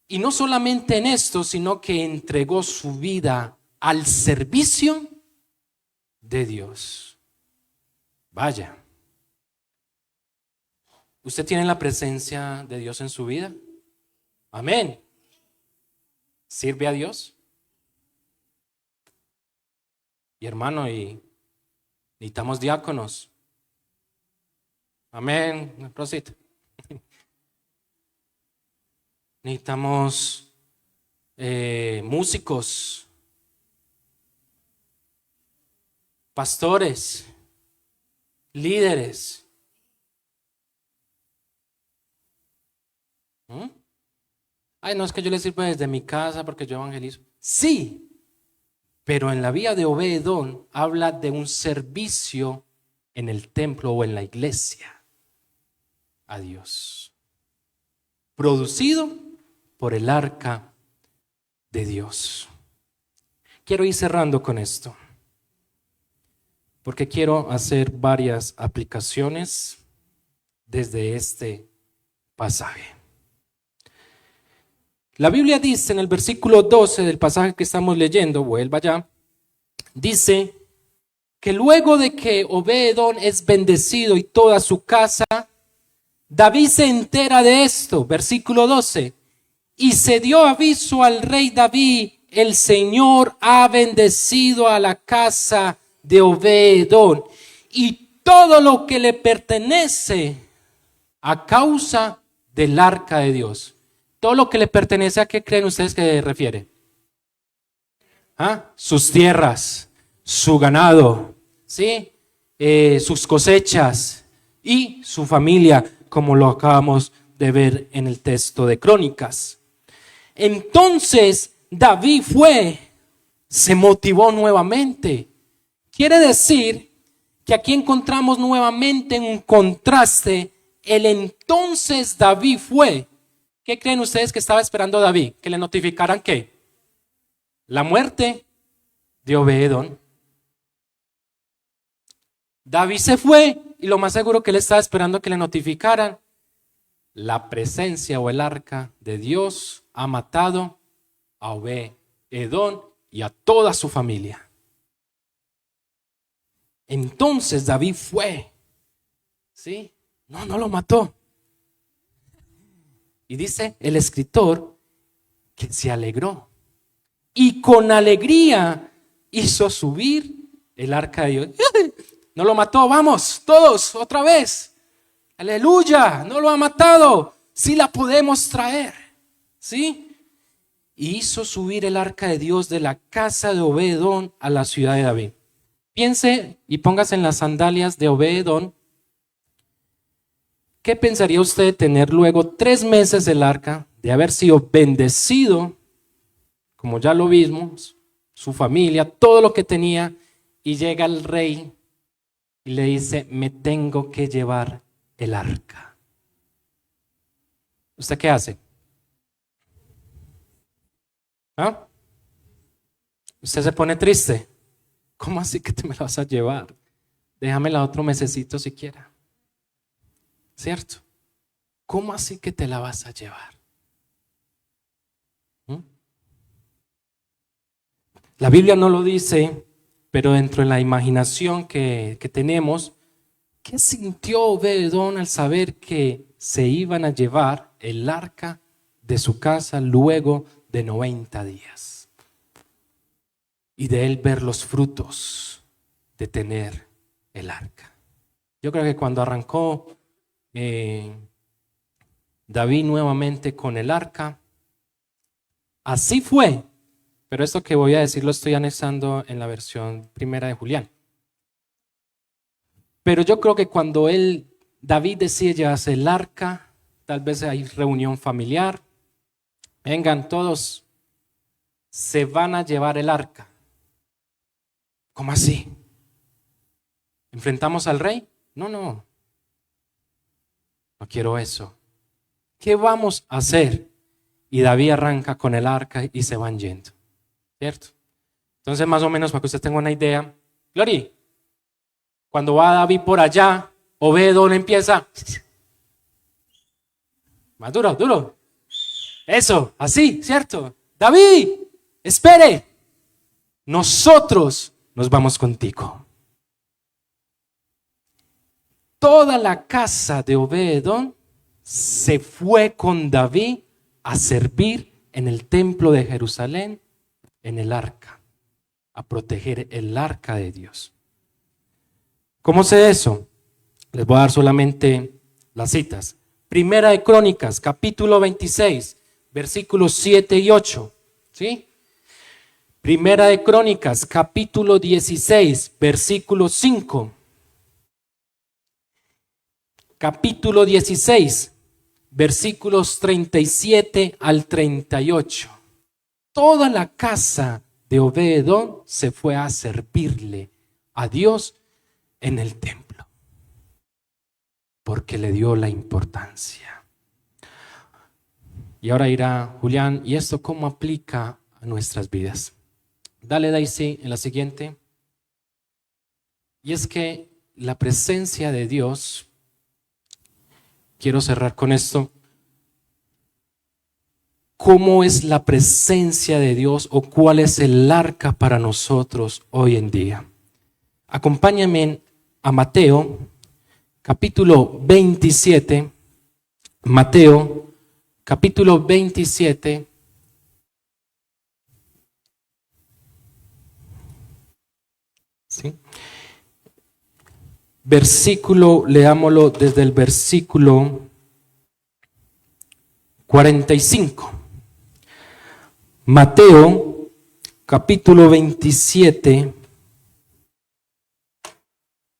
y no solamente en esto, sino que entregó su vida al servicio de Dios. Vaya, ¿usted tiene la presencia de Dios en su vida? Amén. ¿Sirve a Dios? Y hermano, y necesitamos diáconos. Amén. Prosita. Necesitamos músicos, pastores, líderes. Ay, no, es que yo le sirvo desde mi casa porque yo evangelizo. Sí, pero en la vida de Obedón habla de un servicio en el templo o en la iglesia a Dios, producido por el arca de Dios. Quiero ir cerrando con esto, porque quiero hacer varias aplicaciones desde este pasaje. La Biblia dice en el versículo 12 del pasaje que estamos leyendo, vuelva allá, dice que luego de que Obedón es bendecido y toda su casa, David se entera de esto, versículo 12, y se dio aviso al rey David: el Señor ha bendecido a la casa de Obedón y todo lo que le pertenece a causa del arca de Dios. Todo lo que le pertenece, ¿a qué creen ustedes que refiere? Sus tierras, su ganado, ¿sí? Sus cosechas y su familia, como lo acabamos de ver en el texto de Crónicas. Entonces David se motivó nuevamente. Quiere decir que aquí encontramos nuevamente un contraste. El entonces David fue. ¿Qué creen ustedes que estaba esperando David? ¿Que le notificaran qué? La muerte de Obedón. David se fue y lo más seguro que él estaba esperando que le notificaran: la presencia o el arca de Dios ha matado a Obedón y a toda su familia. Entonces David fue. ¿Sí? No lo mató. Y dice el escritor que se alegró y con alegría hizo subir el arca de Dios. No lo mató, vamos, todos, otra vez. Aleluya, no lo ha matado. Sí la podemos traer. ¿Sí? Y hizo subir el arca de Dios de la casa de Obedón a la ciudad de David. Piense y póngase en las sandalias de Obedón. ¿Qué pensaría usted de tener luego 3 meses el arca, de haber sido bendecido, como ya lo vimos, su familia, todo lo que tenía, y llega el rey y le dice: me tengo que llevar el arca? ¿Usted qué hace? Usted se pone triste. ¿Cómo así que te me la vas a llevar? Déjamela otro mesecito siquiera. ¿Cierto? ¿Cómo así que te la vas a llevar? La Biblia no lo dice, pero dentro de la imaginación que tenemos, ¿qué sintió Obed-edom al saber que se iban a llevar el arca de su casa luego de 90 días? Y de él ver los frutos de tener el arca. Yo creo que cuando arrancó David nuevamente con el arca, así fue. Pero esto que voy a decir lo estoy anexando en la versión primera de Julián. Pero yo creo que cuando David decide llevarse el arca, tal vez hay reunión familiar. Vengan todos, se van a llevar el arca. ¿Cómo así? ¿Enfrentamos al rey? No, no. No quiero eso. ¿Qué vamos a hacer? Y David arranca con el arca y se van yendo. ¿Cierto? Entonces, más o menos, para que usted tenga una idea. Glory, cuando va David por allá, Obed-edom empieza. Más duro, duro. Eso, así, ¿cierto? David, espere. Nosotros nos vamos contigo. Toda la casa de Obed-edom se fue con David a servir en el templo de Jerusalén, en el arca, a proteger el arca de Dios. ¿Cómo sé eso? Les voy a dar solamente las citas. Primera de Crónicas, capítulo 26, versículos 7 y 8. ¿Sí? Primera de Crónicas, capítulo 16, versículo 5. Capítulo 16, versículos 37 al 38. Toda la casa de Obed-edom se fue a servirle a Dios en el templo, porque le dio la importancia. Y ahora irá Julián, ¿y esto cómo aplica a nuestras vidas? Dale, Daisy, en la siguiente. Y es que la presencia de Dios, quiero cerrar con esto. ¿Cómo es la presencia de Dios o cuál es el arca para nosotros hoy en día? Acompáñame a Mateo, capítulo 27. Mateo, capítulo 27. ¿Sí? Versículo, leámoslo desde el versículo 45. Mateo, capítulo 27,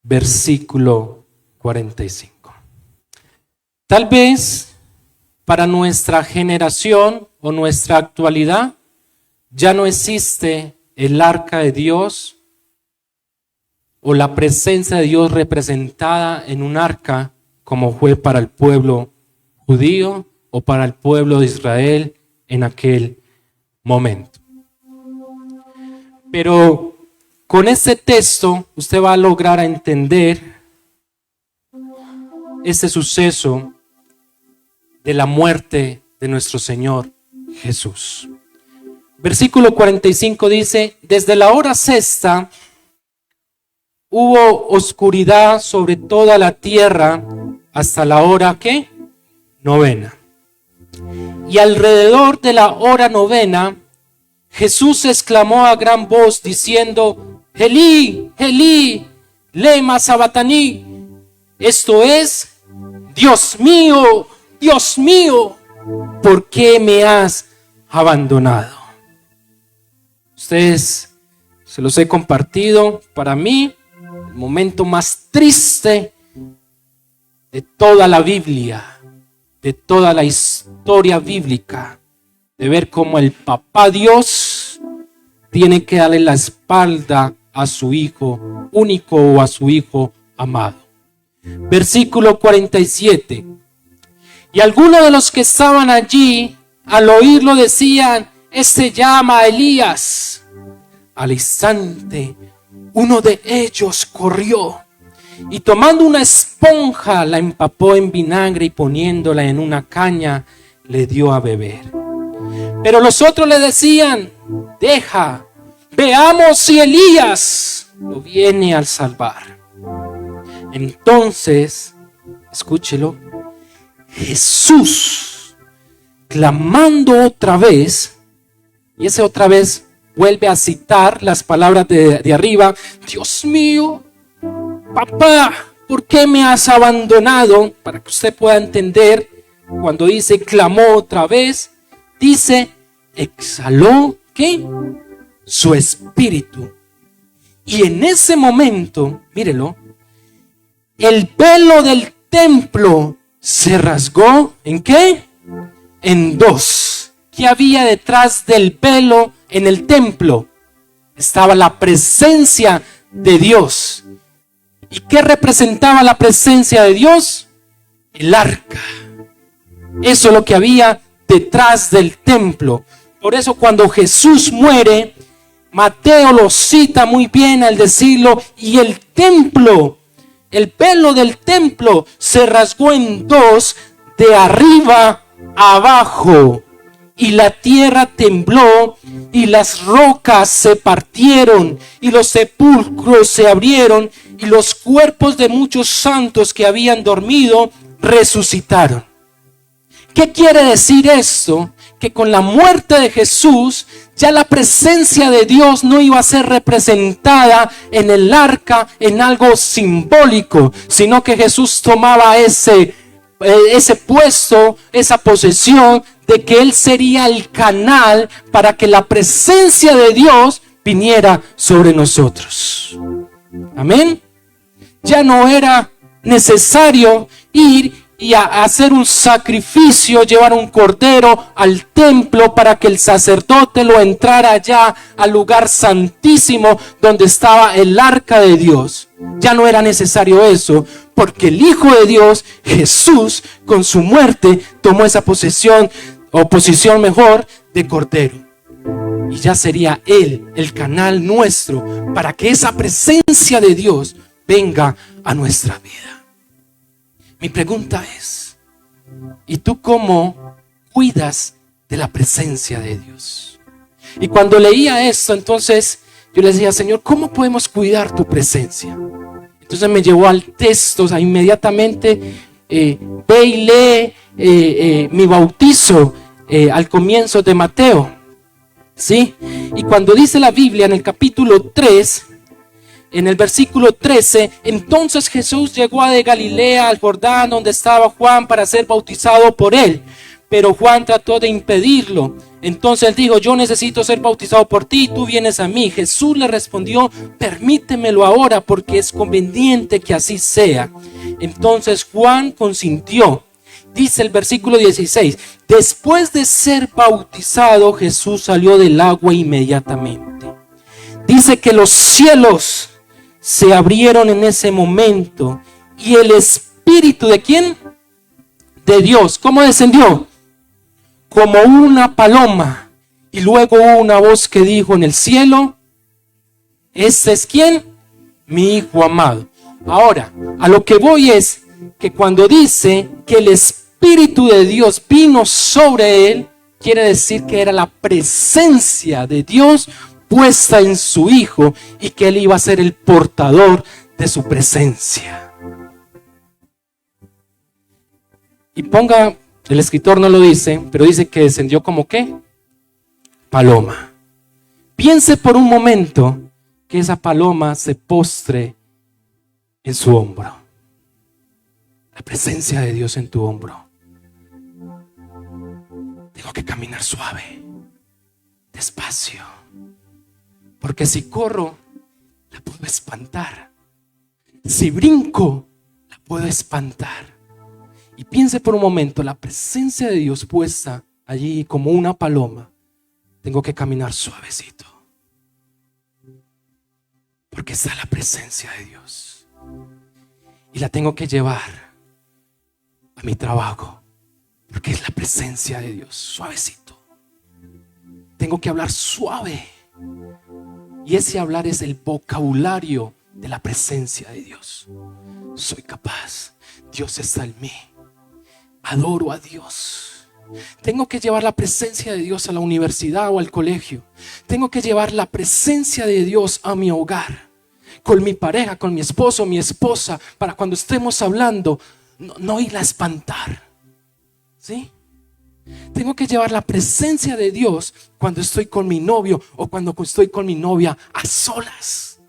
versículo 45. Tal vez para nuestra generación o nuestra actualidad ya no existe el arca de Dios o la presencia de Dios representada en un arca como fue para el pueblo judío o para el pueblo de Israel en aquel momento. Pero con este texto usted va a lograr entender este suceso de la muerte de nuestro Señor Jesús. Versículo 45 dice: desde la hora sexta hubo oscuridad sobre toda la tierra hasta la hora ¿qué? Novena. Y alrededor de la hora novena, Jesús exclamó a gran voz diciendo: Elí, Elí, lema sabataní. Esto es: Dios mío, ¿por qué me has abandonado? Ustedes se los he compartido. Para mí, el momento más triste de toda la Biblia, de toda la historia bíblica, de ver cómo el papá Dios tiene que darle la espalda a su hijo único o a su hijo amado. Versículo 47. Y algunos de los que estaban allí, al oírlo, decían: este llama a Elías. Al instante, uno de ellos corrió y tomando una esponja la empapó en vinagre y poniéndola en una caña le dio a beber. Pero los otros le decían: deja, veamos si Elías lo viene a salvar. Entonces, escúchelo, Jesús, clamando otra vez, y ese otra vez vuelve a citar las palabras de arriba: Dios mío, papá, ¿por qué me has abandonado? Para que usted pueda entender, cuando dice clamó otra vez, dice exhaló, ¿qué? Su espíritu. Y en ese momento, mírelo, el velo del templo se rasgó, ¿en qué? En dos. ¿Qué había detrás del velo en el templo? Estaba la presencia de Dios. ¿Y qué representaba la presencia de Dios? El arca. Eso es lo que había detrás del templo. Por eso cuando Jesús muere, Mateo lo cita muy bien al decirlo, y el templo, el velo del templo se rasgó en dos, de arriba a abajo, y la tierra tembló, y las rocas se partieron, y los sepulcros se abrieron, y los cuerpos de muchos santos que habían dormido resucitaron. ¿Qué quiere decir esto? Que con la muerte de Jesús, ya la presencia de Dios no iba a ser representada en el arca, en algo simbólico, sino que Jesús tomaba ese puesto, esa posesión, de que Él sería el canal para que la presencia de Dios viniera sobre nosotros. Amén. Ya no era necesario ir y a hacer un sacrificio, llevar un cordero al templo para que el sacerdote lo entrara allá al lugar santísimo donde estaba el arca de Dios. Ya no era necesario eso, porque el Hijo de Dios, Jesús, con su muerte, tomó esa posesión, o posición mejor, de cordero. Y ya sería Él el canal nuestro para que esa presencia de Dios venga a nuestra vida. Mi pregunta es, ¿y tú cómo cuidas de la presencia de Dios? Y cuando leía esto, entonces yo le decía: Señor, ¿cómo podemos cuidar tu presencia? Entonces me llevó al texto, o sea, inmediatamente ve y lee mi bautizo al comienzo de Mateo, ¿sí? Y cuando dice la Biblia en el capítulo 3, en el versículo 13, entonces Jesús llegó de Galilea al Jordán donde estaba Juan para ser bautizado por él. Pero Juan trató de impedirlo. Entonces él dijo: yo necesito ser bautizado por ti y tú vienes a mí. Jesús le respondió: permítemelo ahora, porque es conveniente que así sea. Entonces Juan consintió. Dice el versículo 16: después de ser bautizado, Jesús salió del agua inmediatamente. Dice que los cielos se abrieron en ese momento y el Espíritu ¿de quién? De Dios. ¿Cómo descendió? Como una paloma. Y luego hubo una voz que dijo en el cielo: ¿este es quién? Mi Hijo amado. Ahora, a lo que voy es que cuando dice que el Espíritu de Dios vino sobre él, quiere decir que era la presencia de Dios puesta en su Hijo y que él iba a ser el portador de su presencia. Y ponga, el escritor no lo dice, pero dice que descendió como ¿qué? Paloma. Piense por un momento que esa paloma se postre en su hombro. La presencia de Dios en tu hombro. Tengo que caminar suave, despacio, porque si corro, la puedo espantar. Si brinco, la puedo espantar. Y piense por un momento, la presencia de Dios puesta allí como una paloma. Tengo que caminar suavecito, porque está la presencia de Dios. Y la tengo que llevar a mi trabajo, porque es la presencia de Dios, suavecito. Tengo que hablar suave. Y ese hablar es el vocabulario de la presencia de Dios. Soy capaz, Dios está en mí. Adoro a Dios. Tengo que llevar la presencia de Dios a la universidad o al colegio. Tengo que llevar la presencia de Dios a mi hogar, con mi pareja, con mi esposo, mi esposa, para cuando estemos hablando, no irla a espantar. ¿Sí? Tengo que llevar la presencia de Dios cuando estoy con mi novio o cuando estoy con mi novia a solas.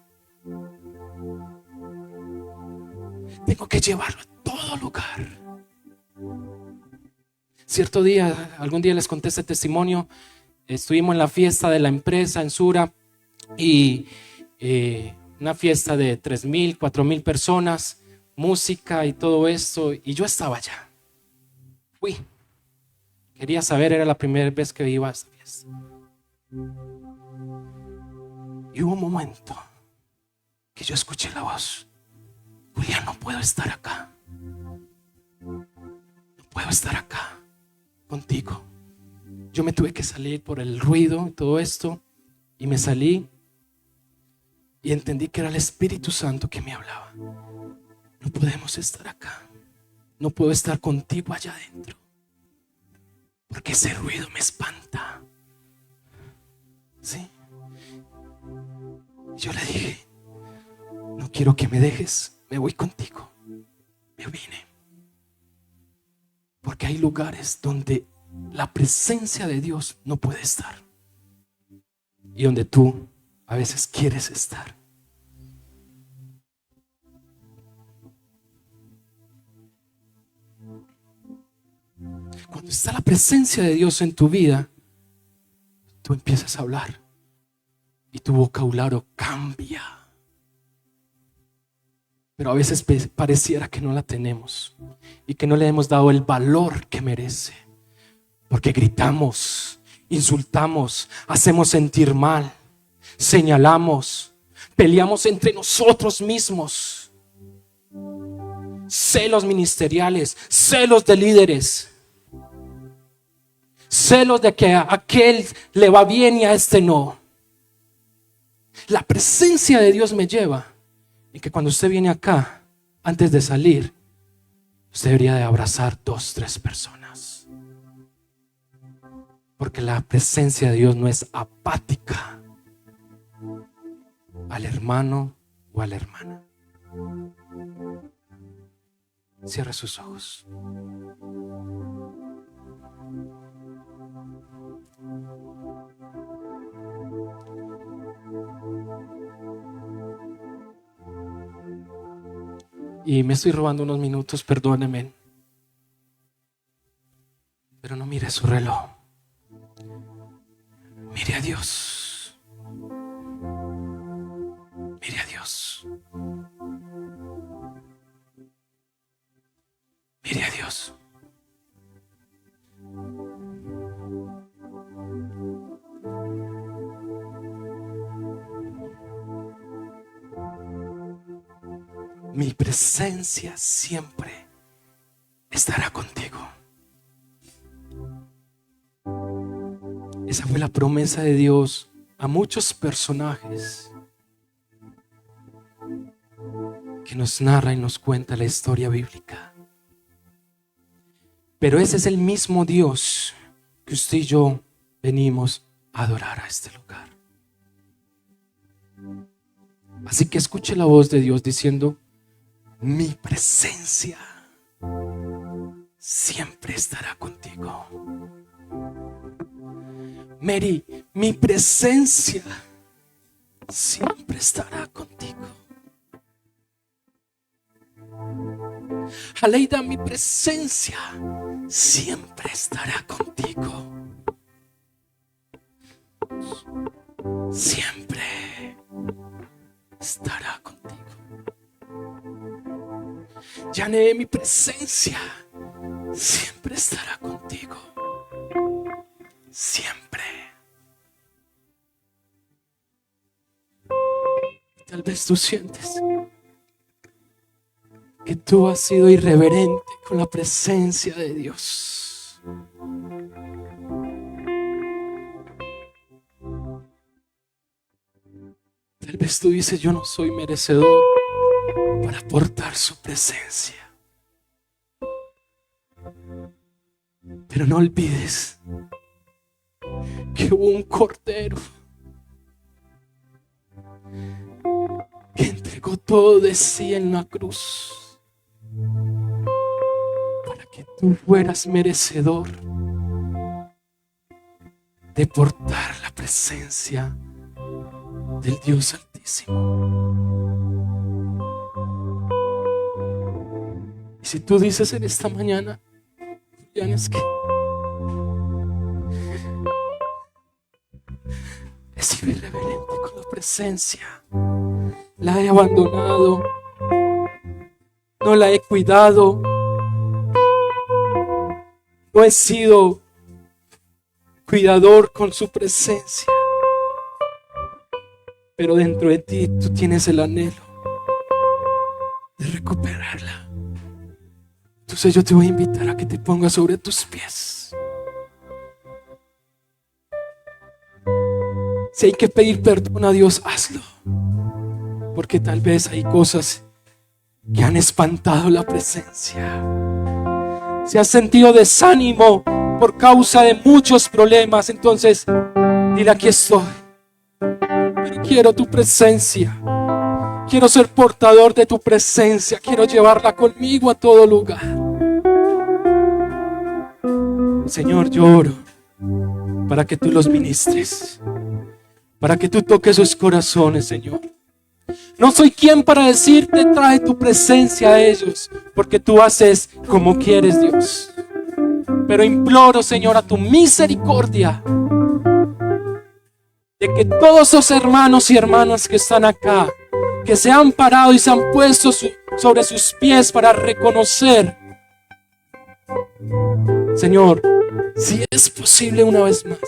Tengo que llevarlo a todo lugar. Cierto día, algún día les conté este testimonio. Estuvimos en la fiesta de la empresa en Sura y una fiesta de 3,000, 4,000 personas, música y todo esto, y yo estaba allá. Fui. Quería saber, era la primera vez que iba a esta fiesta. Y hubo un momento que yo escuché la voz: Julián, no puedo estar acá. No puedo estar acá contigo. Yo me tuve que salir por el ruido y todo esto, y me salí y entendí que era el Espíritu Santo que me hablaba. No podemos estar acá. No puedo estar contigo allá adentro, porque ese ruido me espanta. ¿Sí? Yo le dije: no quiero que me dejes, me voy contigo. Me vine. Porque hay lugares donde la presencia de Dios no puede estar y donde tú a veces quieres estar. Cuando está la presencia de Dios en tu vida, tú empiezas a hablar y tu vocabulario cambia. Pero a veces pareciera que no la tenemos y que no le hemos dado el valor que merece, porque gritamos, insultamos, hacemos sentir mal, señalamos, peleamos entre nosotros mismos. Celos ministeriales, celos de líderes, celos de que a aquel le va bien y a este no. La presencia de Dios me lleva y que cuando usted viene acá, antes de salir, usted debería de abrazar 2, 3 personas. Porque la presencia de Dios no es apática al hermano o a la hermana. Cierre sus ojos. Y me estoy robando unos minutos, perdóneme. Pero no mire su reloj. Mire a Dios. Mire a Dios. Mire a Dios. Mi presencia siempre estará contigo. Esa fue la promesa de Dios a muchos personajes que nos narra y nos cuenta la historia bíblica. Pero ese es el mismo Dios que usted y yo venimos a adorar a este lugar. Así que escuche la voz de Dios diciendo: mi presencia siempre estará contigo. Mary, mi presencia siempre estará contigo. Aleida, mi presencia siempre estará contigo. Siempre estará contigo. Yané, mi presencia siempre estará contigo. Siempre. Tal vez tú sientes que tú has sido irreverente con la presencia de Dios. Tal vez tú dices: yo no soy merecedor para portar su presencia. Pero no olvides que hubo un cordero que entregó todo de sí en la cruz para que tú fueras merecedor de portar la presencia del Dios Altísimo. Y si tú dices en esta mañana, Julián, es que he sido irreverente con la presencia, la he abandonado, no la he cuidado, no he sido cuidador con su presencia, pero dentro de ti tú tienes el anhelo de recuperarla. Entonces yo te voy a invitar a que te pongas sobre tus pies. Si hay que pedir perdón a Dios, hazlo, porque tal vez hay cosas que han espantado la presencia. Si has sentido desánimo por causa de muchos problemas, entonces dile: aquí estoy, pero quiero tu presencia, quiero ser portador de tu presencia, quiero llevarla conmigo a todo lugar. Señor, yo oro para que tú los ministres, para que tú toques sus corazones, Señor. No soy quien para decirte: trae tu presencia a ellos, porque tú haces como quieres, Dios. Pero imploro, Señor, a tu misericordia, de que todos esos hermanos y hermanas que están acá, que se han parado y se han puesto sobre sus pies para reconocer, Señor, si es posible una vez más,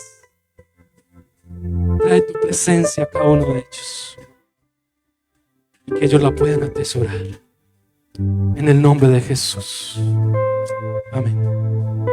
trae tu presencia a cada uno de ellos y que ellos la puedan atesorar en el nombre de Jesús. Amén.